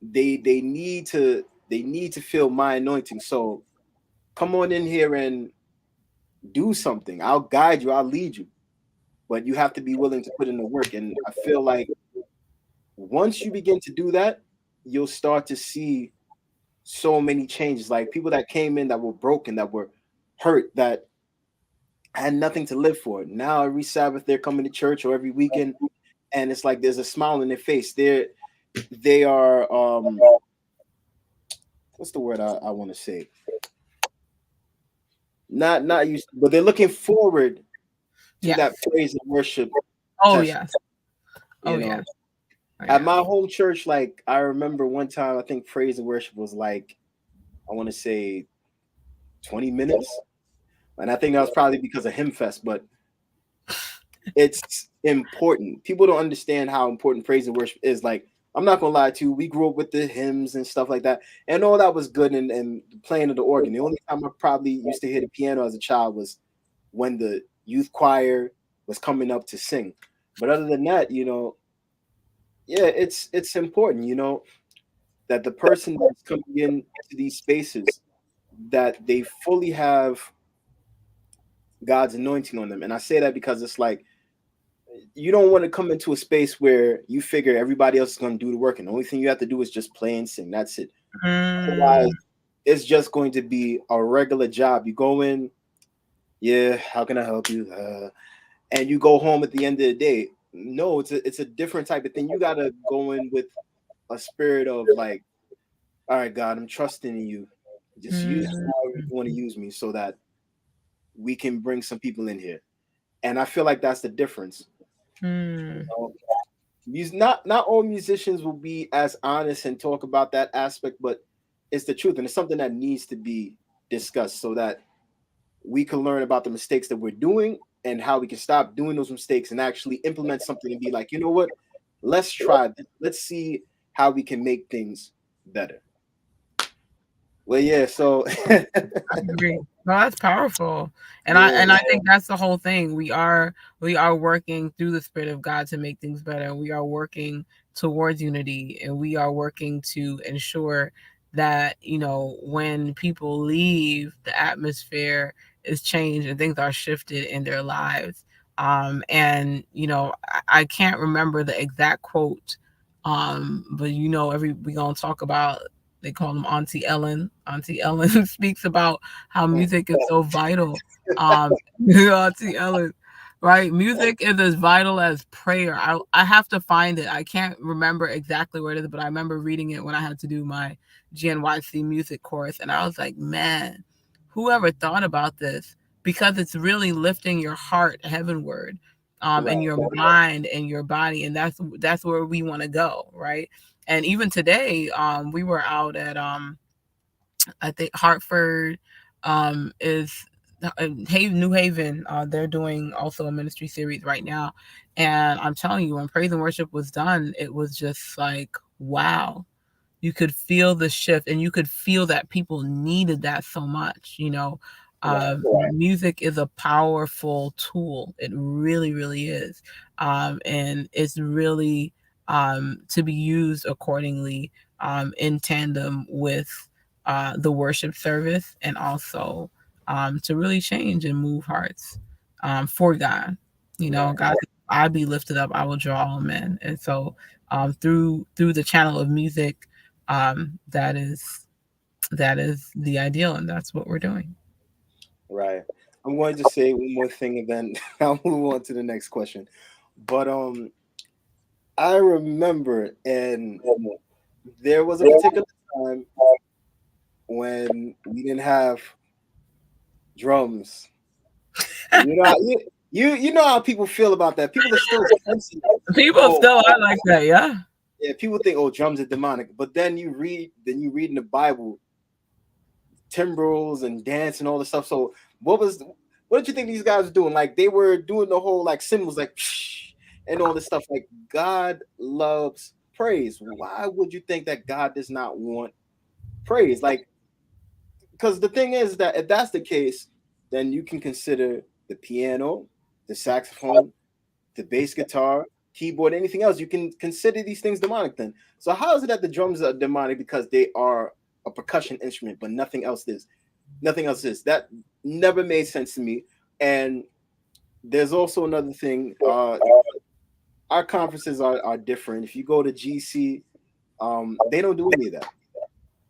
Speaker 1: they need to feel my anointing. So come on in here and do something. I'll guide you. I'll lead you, but you have to be willing to put in the work. And I feel like once you begin to do that, you'll start to see so many changes. Like people that came in that were broken, that were hurt, that had nothing to live for. Now every Sabbath they're coming to church or every weekend, and it's like there's a smile on their face. They are what's the word I want to say? Not used, but they're looking forward to that
Speaker 2: Yes.
Speaker 1: praise and worship
Speaker 2: Oh
Speaker 1: session.
Speaker 2: yes. Oh
Speaker 1: You
Speaker 2: yes.
Speaker 1: know,
Speaker 2: Oh
Speaker 1: at
Speaker 2: yes.
Speaker 1: my home church, like I remember one time, I think praise and worship was like I want to say 20 minutes, and I think that was probably because of Hymn Fest, but it's important. People don't understand how important praise and worship is. Like, I'm not gonna lie to you, we grew up with the hymns and stuff like that, and all that was good and playing of the organ. The only time I probably used to hear the piano as a child was when the youth choir was coming up to sing. But other than that, yeah, it's important, that the person that's coming in to these spaces that they fully have God's anointing on them. And I say that because it's like you don't want to come into a space where you figure everybody else is going to do the work, and the only thing you have to do is just play and sing. That's it. Otherwise,
Speaker 2: Mm,
Speaker 1: it's just going to be a regular job. You go in, yeah, how can I help you? And you go home at the end of the day. No, it's a different type of thing. You got to go in with a spirit of like, all right, God, I'm trusting in you. Just use me
Speaker 2: mm,
Speaker 1: however you want to use me so that we can bring some people in here. And I feel like that's the difference. You
Speaker 2: mm,
Speaker 1: know, not all musicians will be as honest and talk about that aspect, but it's the truth, and it's something that needs to be discussed so that we can learn about the mistakes that we're doing and how we can stop doing those mistakes and actually implement something and be like, you know what? Let's try this. Let's see how we can make things better. Well, yeah. So,
Speaker 2: I agree. No, that's powerful. And
Speaker 1: yeah,
Speaker 2: I think that's the whole thing. We are working through the Spirit of God to make things better. We are working towards unity and we are working to ensure that, when people leave, the atmosphere is changed and things are shifted in their lives. And I can't remember the exact quote, but every we gonna talk about, they call them Auntie Ellen. Auntie Ellen speaks about how
Speaker 1: Mm.
Speaker 2: music is so vital. Um, Auntie Ellen, right? Music is as vital as prayer. I have to find it. I can't remember exactly where it is, but I remember reading it when I had to do my GNYC music course, and I was like, man, whoever thought about this? Because it's really lifting your heart heavenward, and
Speaker 1: Right.
Speaker 2: your mind and your body, and that's where we want to go, right? And even today, we were out at I think Hartford, is New Haven. They're doing also a ministry series right now, and I'm telling you, when praise and worship was done, it was just like, wow. You could feel the shift, and you could feel that people needed that so much.
Speaker 1: Right.
Speaker 2: Music is a powerful tool. It really, really is. And it's really, to be used accordingly, in tandem with the worship service, and also to really change and move hearts, for God.
Speaker 1: Right.
Speaker 2: God, I be lifted up, I will draw all men. And so, through the channel of music, that is the ideal, and that's what we're doing.
Speaker 1: Right. I'm going to say one more thing and then I'll move on to the next question. But I remember, and there was a particular time when we didn't have drums. You know, you know how people feel about that. People are still sensitive.
Speaker 2: People
Speaker 1: Oh,
Speaker 2: still are like that, yeah.
Speaker 1: yeah. People think, oh, drums are demonic. But then you read in the Bible timbrels and dance and all this stuff. So what did you think these guys were doing? Like they were doing the whole like symbols like and all this stuff. Like God loves praise. Why would you think that God does not want praise? Like, because the thing is that if that's the case, then you can consider the piano, the saxophone, the bass guitar, keyboard, anything else. You can consider these things demonic then. So how is it that the drums are demonic because they are a percussion instrument, but nothing else is? Nothing else is. That never made sense to me. And there's also another thing. Our conferences are different. If you go to GC, they don't do any of that.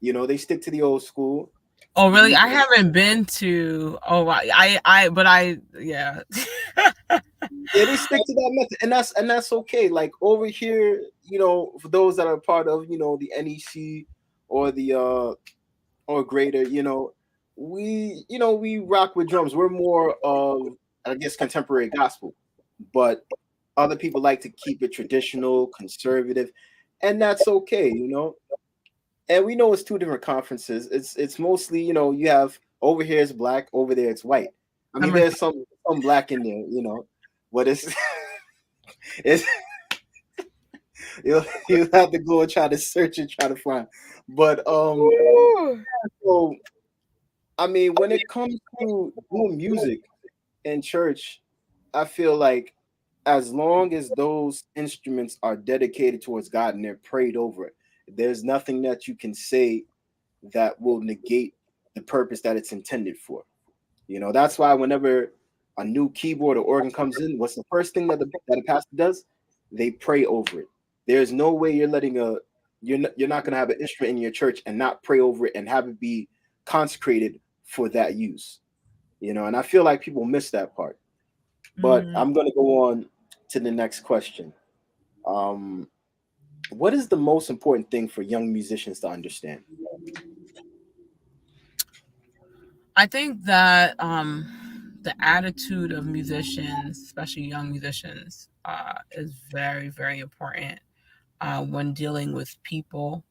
Speaker 1: You know, they stick to the old school.
Speaker 2: Oh, really?
Speaker 1: We
Speaker 2: I haven't been to. Oh, but yeah.
Speaker 1: Yeah, they stick to that method, and that's okay. Like over here, you know, for those that are part of, you know, the NEC or the or greater, we rock with drums. We're more of, I guess, contemporary gospel, but other people like to keep it traditional, conservative, and that's okay, you know. And we know it's two different conferences. It's mostly, you have over here it's black, over there it's white. I mean,
Speaker 2: I'm a,
Speaker 1: there's some black in there, but it's it's you'll have to go and try to search and try to find. But so I mean, when it comes to doing music in church, I feel like as long as those instruments are dedicated towards God and they're prayed over, there's nothing that you can say that will negate the purpose that it's intended for. That's why whenever a new keyboard or organ comes in, what's the first thing that a pastor does? They pray over it. There's no way you're not going to have an instrument in your church and not pray over it and have it be consecrated for that use. And I feel like people miss that part. But
Speaker 2: mm,
Speaker 1: I'm going to go on to the next question. Um, what is the most important thing for young musicians to understand?
Speaker 2: I think that the attitude of musicians, especially young musicians, is very, very important, when dealing with people,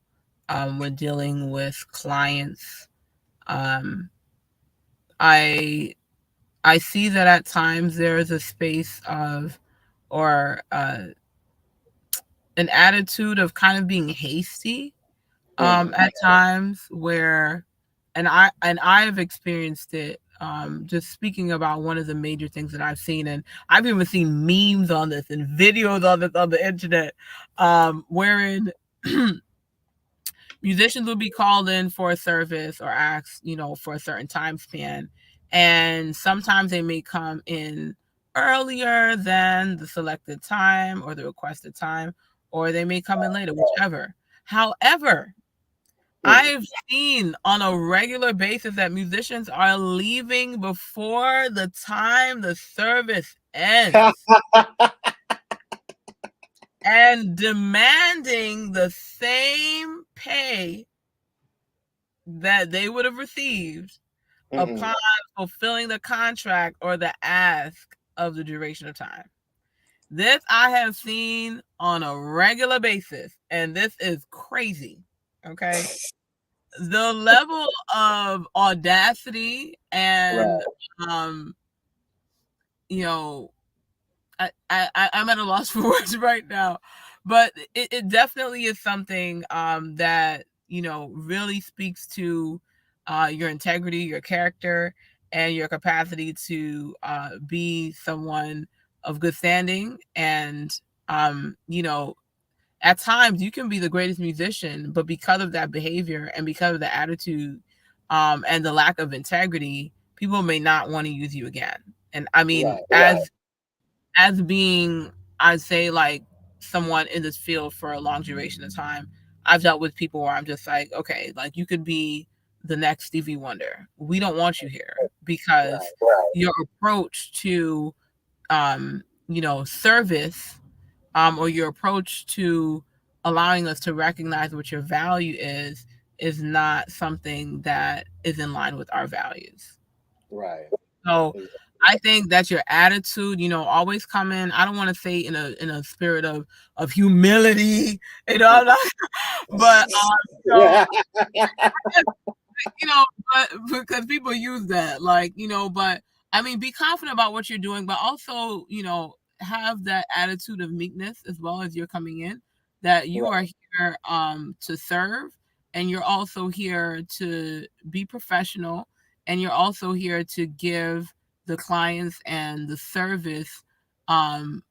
Speaker 2: when dealing with clients. Um, I I see that at times there is a space of, or an attitude of kind of being hasty,
Speaker 1: Hmm.
Speaker 2: at times, where, and I've experienced it, just speaking about one of the major things that I've seen, and I've even seen memes on this and videos on this on the internet, wherein musicians will be called in for a service or asked, for a certain time span. And sometimes they may come in earlier than the selected time or the requested time, or they may come in later, whichever. However,
Speaker 1: Mm.
Speaker 2: I've seen on a regular basis that musicians are leaving before the time the service ends and demanding the same pay that they would have received
Speaker 1: Mm-mm.
Speaker 2: upon fulfilling the contract or the ask of the duration of time. This I have seen on a regular basis, and this is crazy. Okay. The level of audacity and,
Speaker 1: Right,
Speaker 2: um, you know, I'm at a loss for words right now, but it definitely is something that really speaks to your integrity, your character, and your capacity to be someone of good standing. And at times you can be the greatest musician, but because of that behavior and because of the attitude and the lack of integrity, people may not want to use you again. And I mean,
Speaker 1: right,
Speaker 2: as being, I'd say, like, someone in this field for a long duration of time, I've dealt with people where I'm just like, okay, like, you could be the next Stevie Wonder. We don't want you here because
Speaker 1: right,
Speaker 2: your approach to service, or your approach to allowing us to recognize what your value is not something that is in line with our values.
Speaker 1: right.
Speaker 2: So
Speaker 1: Ex-
Speaker 2: I think that your attitude, always come in. I don't want to say in a spirit of humility, I'm not, but you know,
Speaker 1: Yeah.
Speaker 2: you know, but because people use that, like, but I mean, be confident about what you're doing, but also, have that attitude of meekness as well as you're coming in, that you are
Speaker 1: Right,
Speaker 2: here to serve, and you're also here to be professional, and you're also here to give the clients and the service um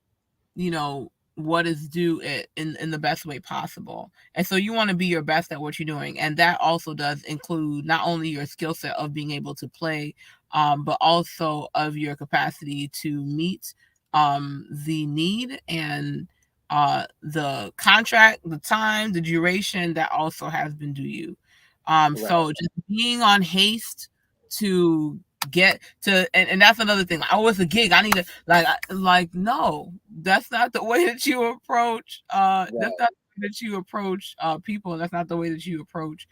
Speaker 2: what is due it in the best way possible. And so you want to be your best at what you're doing, and that also does include not only your skill set of being able to play, but also of your capacity to meet the need and the contract, the time, the duration that also has been due you.
Speaker 1: right,
Speaker 2: So just being on haste to get to, and that's another thing. Oh, it's a gig, I need to, like, no, that's not the way that you approach that's
Speaker 1: right,
Speaker 2: not the way that you approach people, and that's not the way that you approach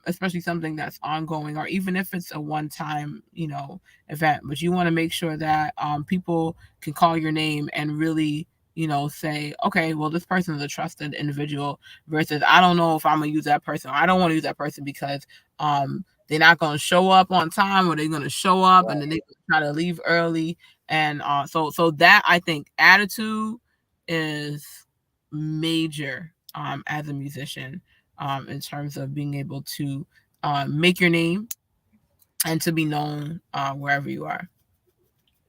Speaker 2: especially something that's ongoing, or even if it's a one time event. But you want to make sure that people can call your name and really say, okay, well, this person is a trusted individual, versus, I don't know if I'm gonna use that person, or I don't want to use that person because they're not going to show up on time, or they're going to show up and then
Speaker 1: right,
Speaker 2: they try to leave early. And so that, I think, attitude is major as a musician, in terms of being able to make your name and to be known wherever you are.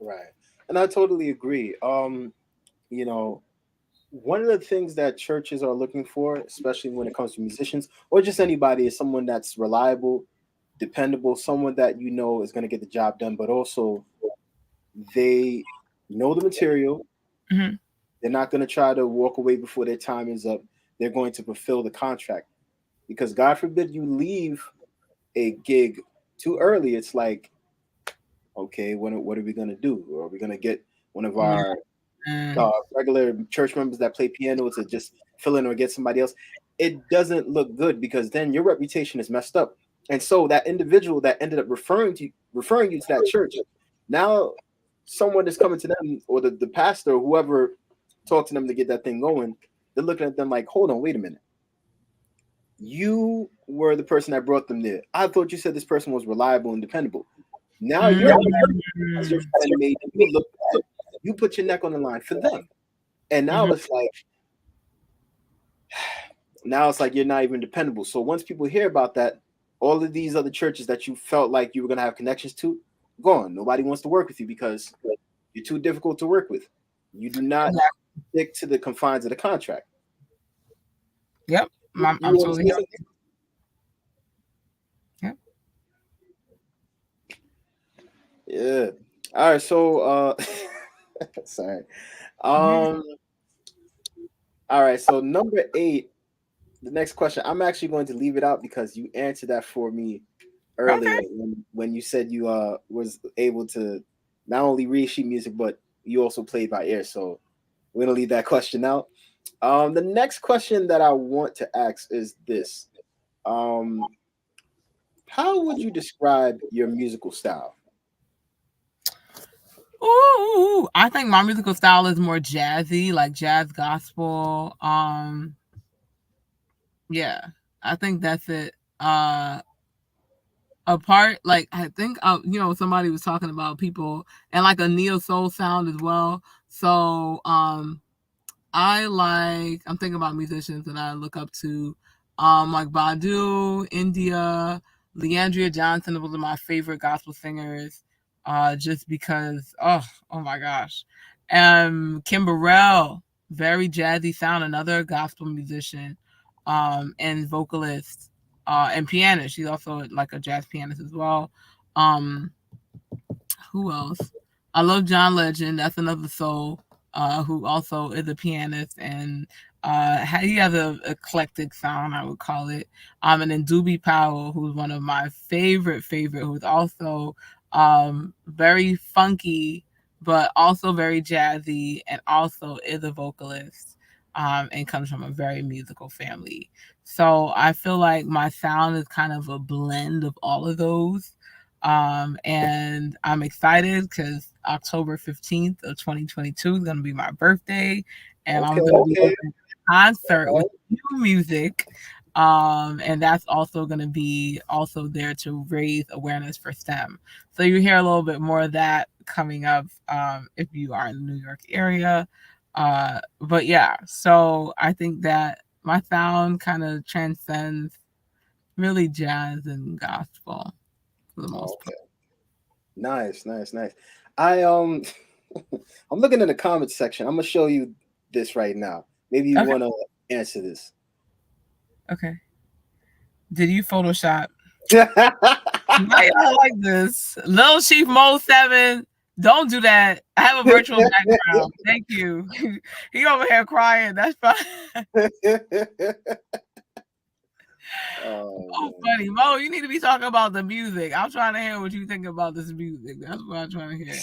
Speaker 1: right. And I totally agree. You know, one of the things that churches are looking for, especially when it comes to musicians or just anybody, is someone that's reliable, dependable, someone that you know is going to get the job done, but also they know the material.
Speaker 2: Hmm.
Speaker 1: They're not going to try to walk away before their time is up. They're going to fulfill the contract because God forbid you leave a gig too early. It's like, okay, what are we going to do? Are we going to get one of our regular church members that play piano to just fill in or get somebody else? It doesn't look good because then your reputation is messed up. And so that individual that ended up referring you to that church, now someone is coming to them, or the pastor or whoever talked to them to get that thing going, they're looking at them like, hold on, wait a minute. You were the person that brought them there. I thought you said this person was reliable and dependable. Now
Speaker 2: Mm.
Speaker 1: you're and made you look bad. You put your neck on the line for them. And
Speaker 2: Mhm.
Speaker 1: now it's like you're not even dependable. So once people hear about that, all of these other churches that you felt like you were gonna have connections to, gone. Nobody wants to work with you because you're too difficult to work with. You do not
Speaker 2: Exactly.
Speaker 1: stick to the confines of the contract.
Speaker 2: Yep.
Speaker 1: You
Speaker 2: I'm
Speaker 1: want to
Speaker 2: totally
Speaker 1: say
Speaker 2: here.
Speaker 1: something? Yeah. All right. So, sorry.
Speaker 2: Mhm.
Speaker 1: Um. All right. So number eight. The next question. I'm actually going to leave it out because you answered that for me earlier
Speaker 2: Okay.
Speaker 1: when you said you was able to not only read sheet music but you also played by ear. So we're gonna leave that question out. The next question that I want to ask is this: um, How would you describe your musical style?
Speaker 2: Ooh, I think my musical style is more jazzy, like jazz gospel. Yeah, I think that's it. Apart, like I think, somebody was talking about people and like a neo soul sound as well. So, I'm thinking about musicians that I look up to, like Badu, India, Leandria Johnson was one of my favorite gospel singers, just because, oh my gosh. Kim Burrell, very jazzy sound, another gospel musician, and vocalist, and pianist. She's also like a jazz pianist as well. Um, who else? I love John Legend. That's another soul, who also is a pianist, and he has a eclectic sound, I would call it. And then Doobie Powell, who's one of my favorite, who's also very funky, but also very jazzy, and also is a vocalist. And comes from a very musical family. So I feel like my sound is kind of a blend of all of those, and I'm excited because October 15th of 2022 is going to be my birthday. And I'm
Speaker 1: Okay,
Speaker 2: going to be
Speaker 1: okay.
Speaker 2: doing a concert
Speaker 1: All
Speaker 2: with new music. And that's also going to be also there to raise awareness for STEM. So you hear a little bit more of that coming up, if you are in the New York area. But yeah, so I think that my sound kind of transcends really jazz and gospel for the
Speaker 1: right.
Speaker 2: most part.
Speaker 1: Okay. Nice, nice, nice. I I'm looking in the comments section. I'm gonna show you this right now. Maybe you
Speaker 2: Okay.
Speaker 1: want to answer this.
Speaker 2: Okay. Did you Photoshop? Why y'all like this? Little Chief Mo 7. Don't do that. I have a virtual background. Thank you. He over here crying. That's fine.
Speaker 1: Oh
Speaker 2: Oh,
Speaker 1: man.
Speaker 2: funny. Mo, you need to be talking about the music. I'm trying to hear what you think about this music. That's what I'm trying to hear.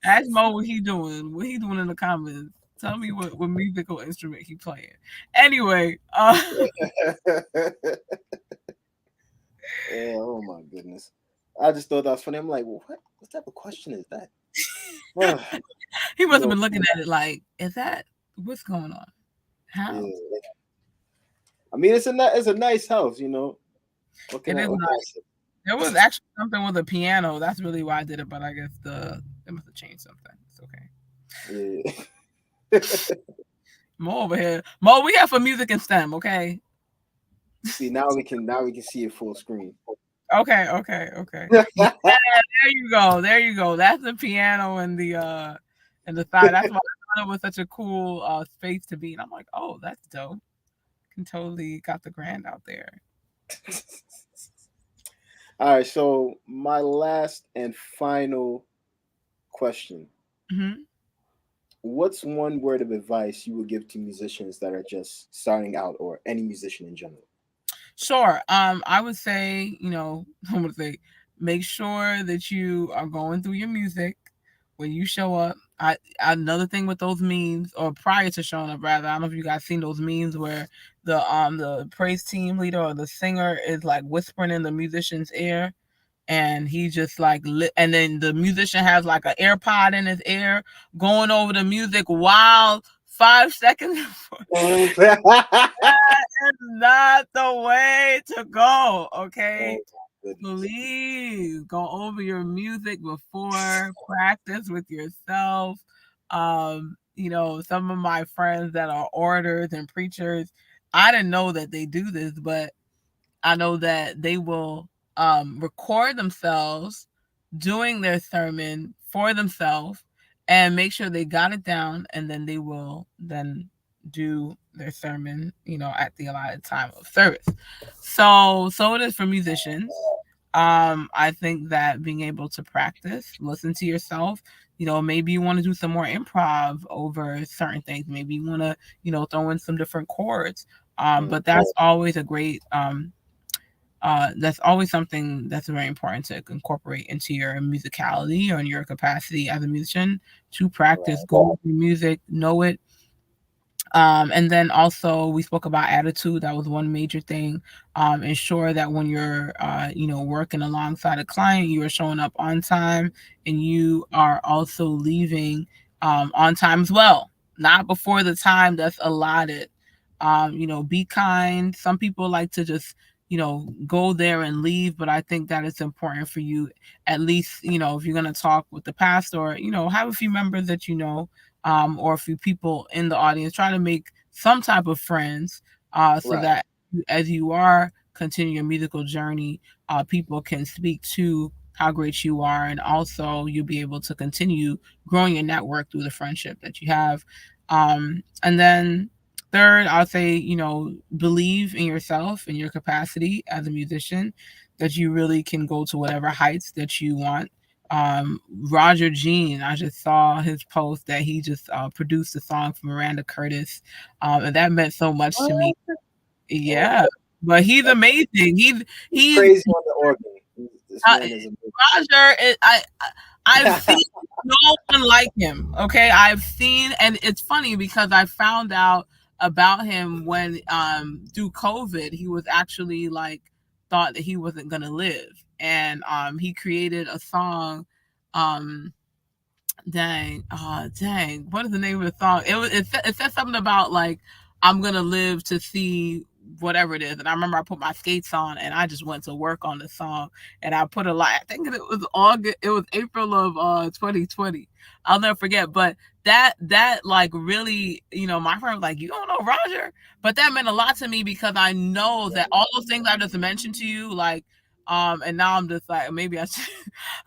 Speaker 2: Ask Mo what he doing. What he doing in the comments. Tell me what musical instrument he playing. Anyway,
Speaker 1: Yeah, oh my goodness. I just thought that was funny. I'm like, what type of question is that? Ah,
Speaker 2: he
Speaker 1: you
Speaker 2: must have
Speaker 1: know,
Speaker 2: been looking at it like, is that what's going on? How?
Speaker 1: yeah. I mean, it's a nice house, you know.
Speaker 2: It is
Speaker 1: What can I
Speaker 2: nice. There was actually something with a piano. That's really why I did it, but I guess they must have changed something. It's okay.
Speaker 1: say? Yeah.
Speaker 2: Mo over here. Mo, we have for music and STEM, okay?
Speaker 1: See, now we can see it full screen.
Speaker 2: Okay. Yeah, there you go. There you go. That's the piano and the side. That's why I thought it was such a cool space to be in. I'm like, oh, that's dope. Can totally got the grand out there.
Speaker 1: All right, so my last and final question.
Speaker 2: Hmm.
Speaker 1: What's one word of advice you would give to musicians that are just starting out or any musician in general?
Speaker 2: Sure. I would say, I would say, make sure that you are going through your music when you show up. Another thing with those memes, or prior to showing up, rather, I don't know if you guys seen those memes where the praise team leader or the singer is like whispering in the musician's ear, and he just like and then the musician has like an AirPod in his ear going over the music while 5 seconds before. It's not the way to go, okay?
Speaker 1: Oh my goodness.
Speaker 2: Please go over your music before practice with yourself. Some of my friends that are orators and preachers, I didn't know that they do this, but I know that they will record themselves doing their sermon for themselves and make sure they got it down, and then they will then do their sermon, at the allotted time of service. So it is for musicians. I think that being able to practice, listen to yourself, maybe you want to do some more improv over certain things. Maybe you want to, throw in some different chords.
Speaker 1: Mm.
Speaker 2: But that's always a great, that's always something that's very important to incorporate into your musicality or in your capacity as a musician to practice,
Speaker 1: Right.
Speaker 2: go over your music, know it, and then also we spoke about attitude. That was one major thing. Ensure that when you're, working alongside a client, you are showing up on time and you are also leaving on time as well, not before the time that's allotted. Be kind. Some people like to just, go there and leave, but I think that it's important for you, at least, if you're going to talk with the pastor, have a few members that or a few people in the audience. Try to make some type of friends, so
Speaker 1: Right.
Speaker 2: that as you are continuing your musical journey, people can speak to how great you are, and also you'll be able to continue growing your network through the friendship that you have. And then third, I'll say, believe in yourself and your capacity as a musician, that you really can go to whatever heights that you want. Roger Jean, I just saw his post that he just produced a song for Miranda Curtis, and that meant so much to me.
Speaker 1: What? Oh,
Speaker 2: Yeah, but he's
Speaker 1: that's
Speaker 2: amazing.
Speaker 1: he's
Speaker 2: He's
Speaker 1: crazy on the organ. This
Speaker 2: uh,
Speaker 1: man is amazing.
Speaker 2: Roger. I've seen no one like him. Okay, I've seen, and it's funny because I found out about him when through COVID he was actually like thought that he wasn't gonna live, and he created a song. Um, dang. What is the name of the song? It said something about like I'm gonna live to see whatever it is. And I remember I put my skates on and I just went to work on the song. And I put a lot. I think it was August. It was April of 2020. I'll never forget. But that like really, my friend was like, "You don't know Roger," but that meant a lot to me because I know that all those things I just mentioned to you, like. And now I'm just like, maybe I should,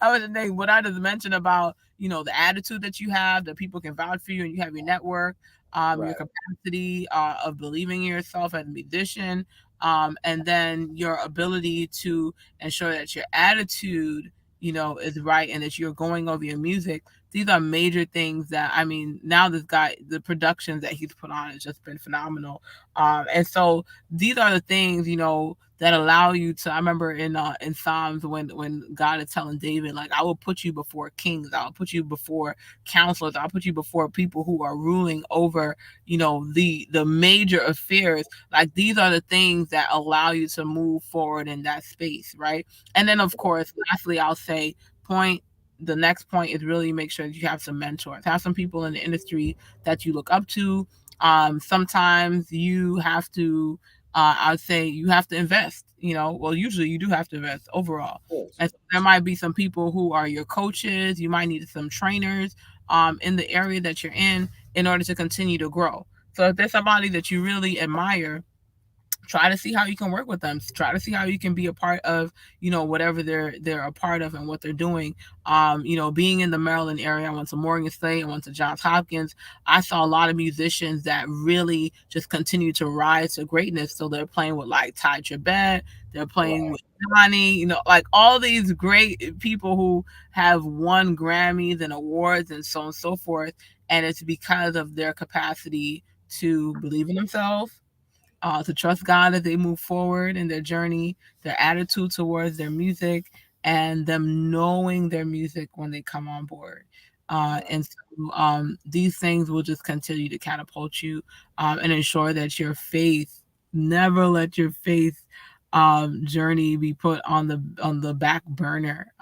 Speaker 2: I was thinking what I just mentioned about, the attitude that you have, that people can vouch for you, and you have your network, your
Speaker 1: Right.
Speaker 2: capacity of believing in yourself as a musician, and then your ability to ensure that your attitude, is right, and that you're going over your music. These are major things that, I mean, now this guy, the productions that he's put on has just been phenomenal. And so these are the things, that allow you to. I remember in Psalms when God is telling David, like, I will put you before kings, I'll put you before counselors, I'll put you before people who are ruling over, the major affairs. Like, these are the things that allow you to move forward in that space, right? And then, of course, lastly, I'll say point the next point is really make sure that you have some mentors, have some people in the industry that you look up to. Sometimes you have to, I'd say you have to invest, well, usually you do have to invest overall.
Speaker 1: Of course.
Speaker 2: And so there might be some people who are your coaches. You might need some trainers in the area that you're in order to continue to grow. So if there's somebody that you really admire, try to see how you can work with them, try to see how you can be a part of, whatever they're a part of and what they're doing. Being in the Maryland area, I went to Morgan State, I went to Johns Hopkins. I saw a lot of musicians that really just continue to rise to greatness. So they're playing with like Ty Tribbett, they're playing
Speaker 1: Right.
Speaker 2: with Johnny, like all these great people who have won Grammys and awards and so on and so forth. And it's because of their capacity to believe in themselves, to trust God as they move forward in their journey, their attitude towards their music, and them knowing their music when they come on board.
Speaker 1: Right.
Speaker 2: And so these things will just continue to catapult you, and ensure that your faith, never let your faith journey be put on the back burner.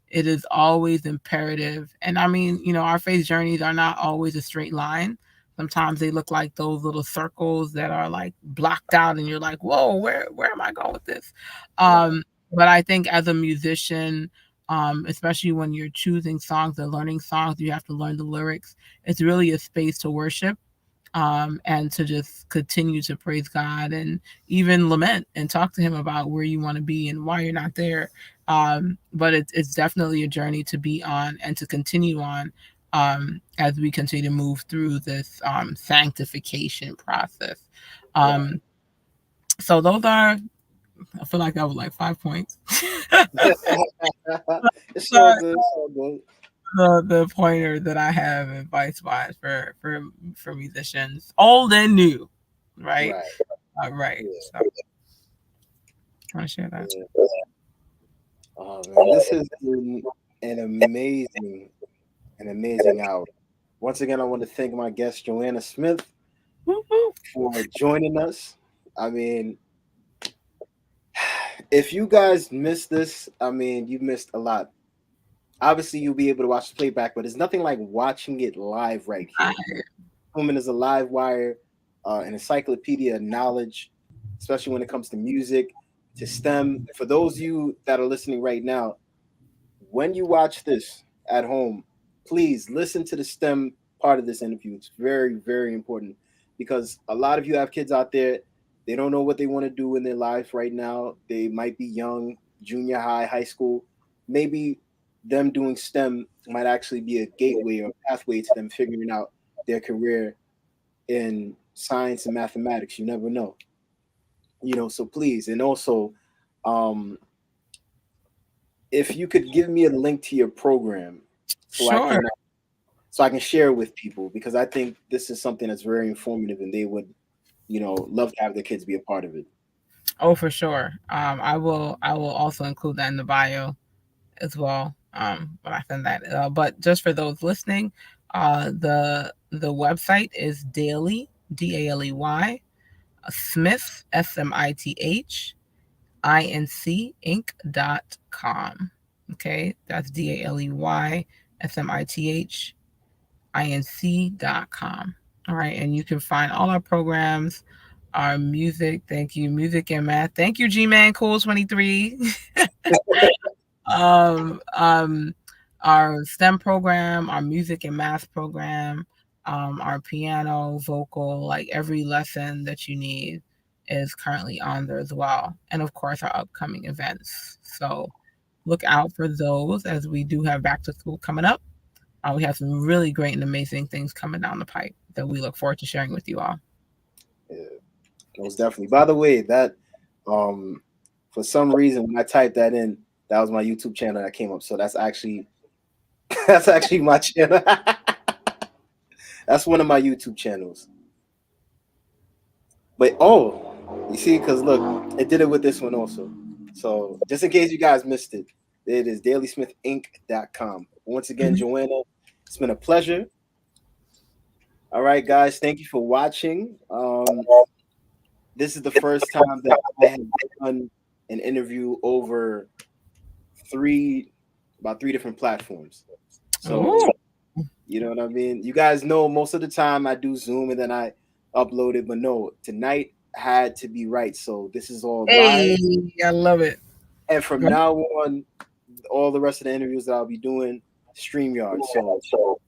Speaker 2: It is always imperative. And I mean, our faith journeys are not always a straight line. Sometimes they look like those little circles that are like blocked out, and you're like, "Whoa, where am I going with this?"
Speaker 1: Right.
Speaker 2: But I think as a musician, especially when you're choosing songs or learning songs, you have to learn the lyrics. It's really a space to worship, and to just continue to praise God and even lament and talk to Him about where you want to be and why you're not there. But it's definitely a journey to be on and to continue on, as we continue to move through this sanctification process.
Speaker 1: Right.
Speaker 2: Um, so those are I feel like that was like 5 points.
Speaker 1: It's all
Speaker 2: the,
Speaker 1: good. It's all good.
Speaker 2: the pointer that I have advice wise for musicians, old and new, right?
Speaker 1: Right.
Speaker 2: Right.
Speaker 1: Yeah.
Speaker 2: So I want to share that.
Speaker 1: Yeah. Oh man, this has been an amazing hour. Once again, I want to thank my guest Joanna Smith
Speaker 2: Woo, woo.
Speaker 1: for joining us. I mean, if you guys missed this, I mean, you missed a lot. Obviously, you'll be able to watch the playback, but there's nothing like watching it live right here. Human is a live wire, an encyclopedia of knowledge, especially when it comes to music, to STEM. For those of you that are listening right now, when you watch this at home, please listen to the STEM part of this interview. It's very, very important because a lot of you have kids out there, they don't know what they want to do in their life right now. They might be young, junior high, high school. Maybe them doing STEM might actually be a gateway or pathway to them figuring out their career in science and mathematics. You never know. So please. And also, um, if you could give me a link to your program so I
Speaker 2: Sure.
Speaker 1: can share it with people because I think this is something that's very informative and they would, love to have their kids be a part of it.
Speaker 2: Oh, for sure. I will also include that in the bio as well. When I send that. But just for those listening, the website is Daily Smith SMITH Inc.com. Okay, that's DALEYSMITHINC.com. All right, and you can find all our programs, our music. Thank you, music and math. Thank you, G Man Cool 23. um, um, our STEM program, our music and math program, our piano, vocal, like every lesson that you need is currently on there as well. And of course, our upcoming events. So look out for those as we do have back to school coming up. We have some really great and amazing things coming down the pipe that we look forward to sharing with you all.
Speaker 1: Yeah, most definitely. By the way, that um for some reason when I typed that in, that was my YouTube channel that came up. So that's actually that's actually my channel. That's one of my YouTube channels. But you see, because look, it did it with this one also. So just in case you guys missed it, it is dailysmithinc.com. Once again,
Speaker 2: Mhm.
Speaker 1: Joanna, it's been a pleasure. All right, guys, thank you for watching. This is the first time that I have done an interview over three, about three different platforms. So,
Speaker 2: Ooh.
Speaker 1: you know what I mean? You guys know most of the time I do Zoom and then I upload it, but no, tonight had to be right. So this is all live.
Speaker 2: Hey, I love it.
Speaker 1: And from now on, all the rest of the interviews that I'll be doing, StreamYard. So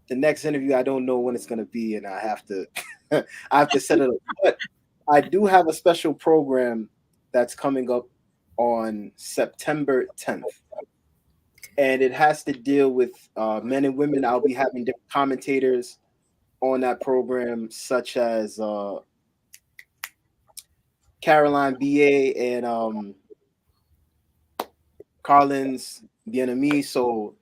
Speaker 1: the next interview, I don't know when it's gonna be, and I have to I have to set it up. But I do have a special program that's coming up on September 10th. And it has to deal with men and women. I'll be having different commentators on that program, such as Caroline BA and Carlin's Bien-Ami. So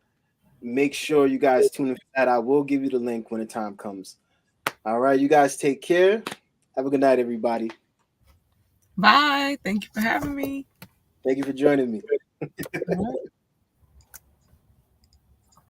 Speaker 1: make sure you guys tune in for that. I will give you the link when the time comes. All right, you guys take care. Have a good night, everybody.
Speaker 2: Bye. Thank you for having me.
Speaker 1: Thank you for joining me.
Speaker 2: All right.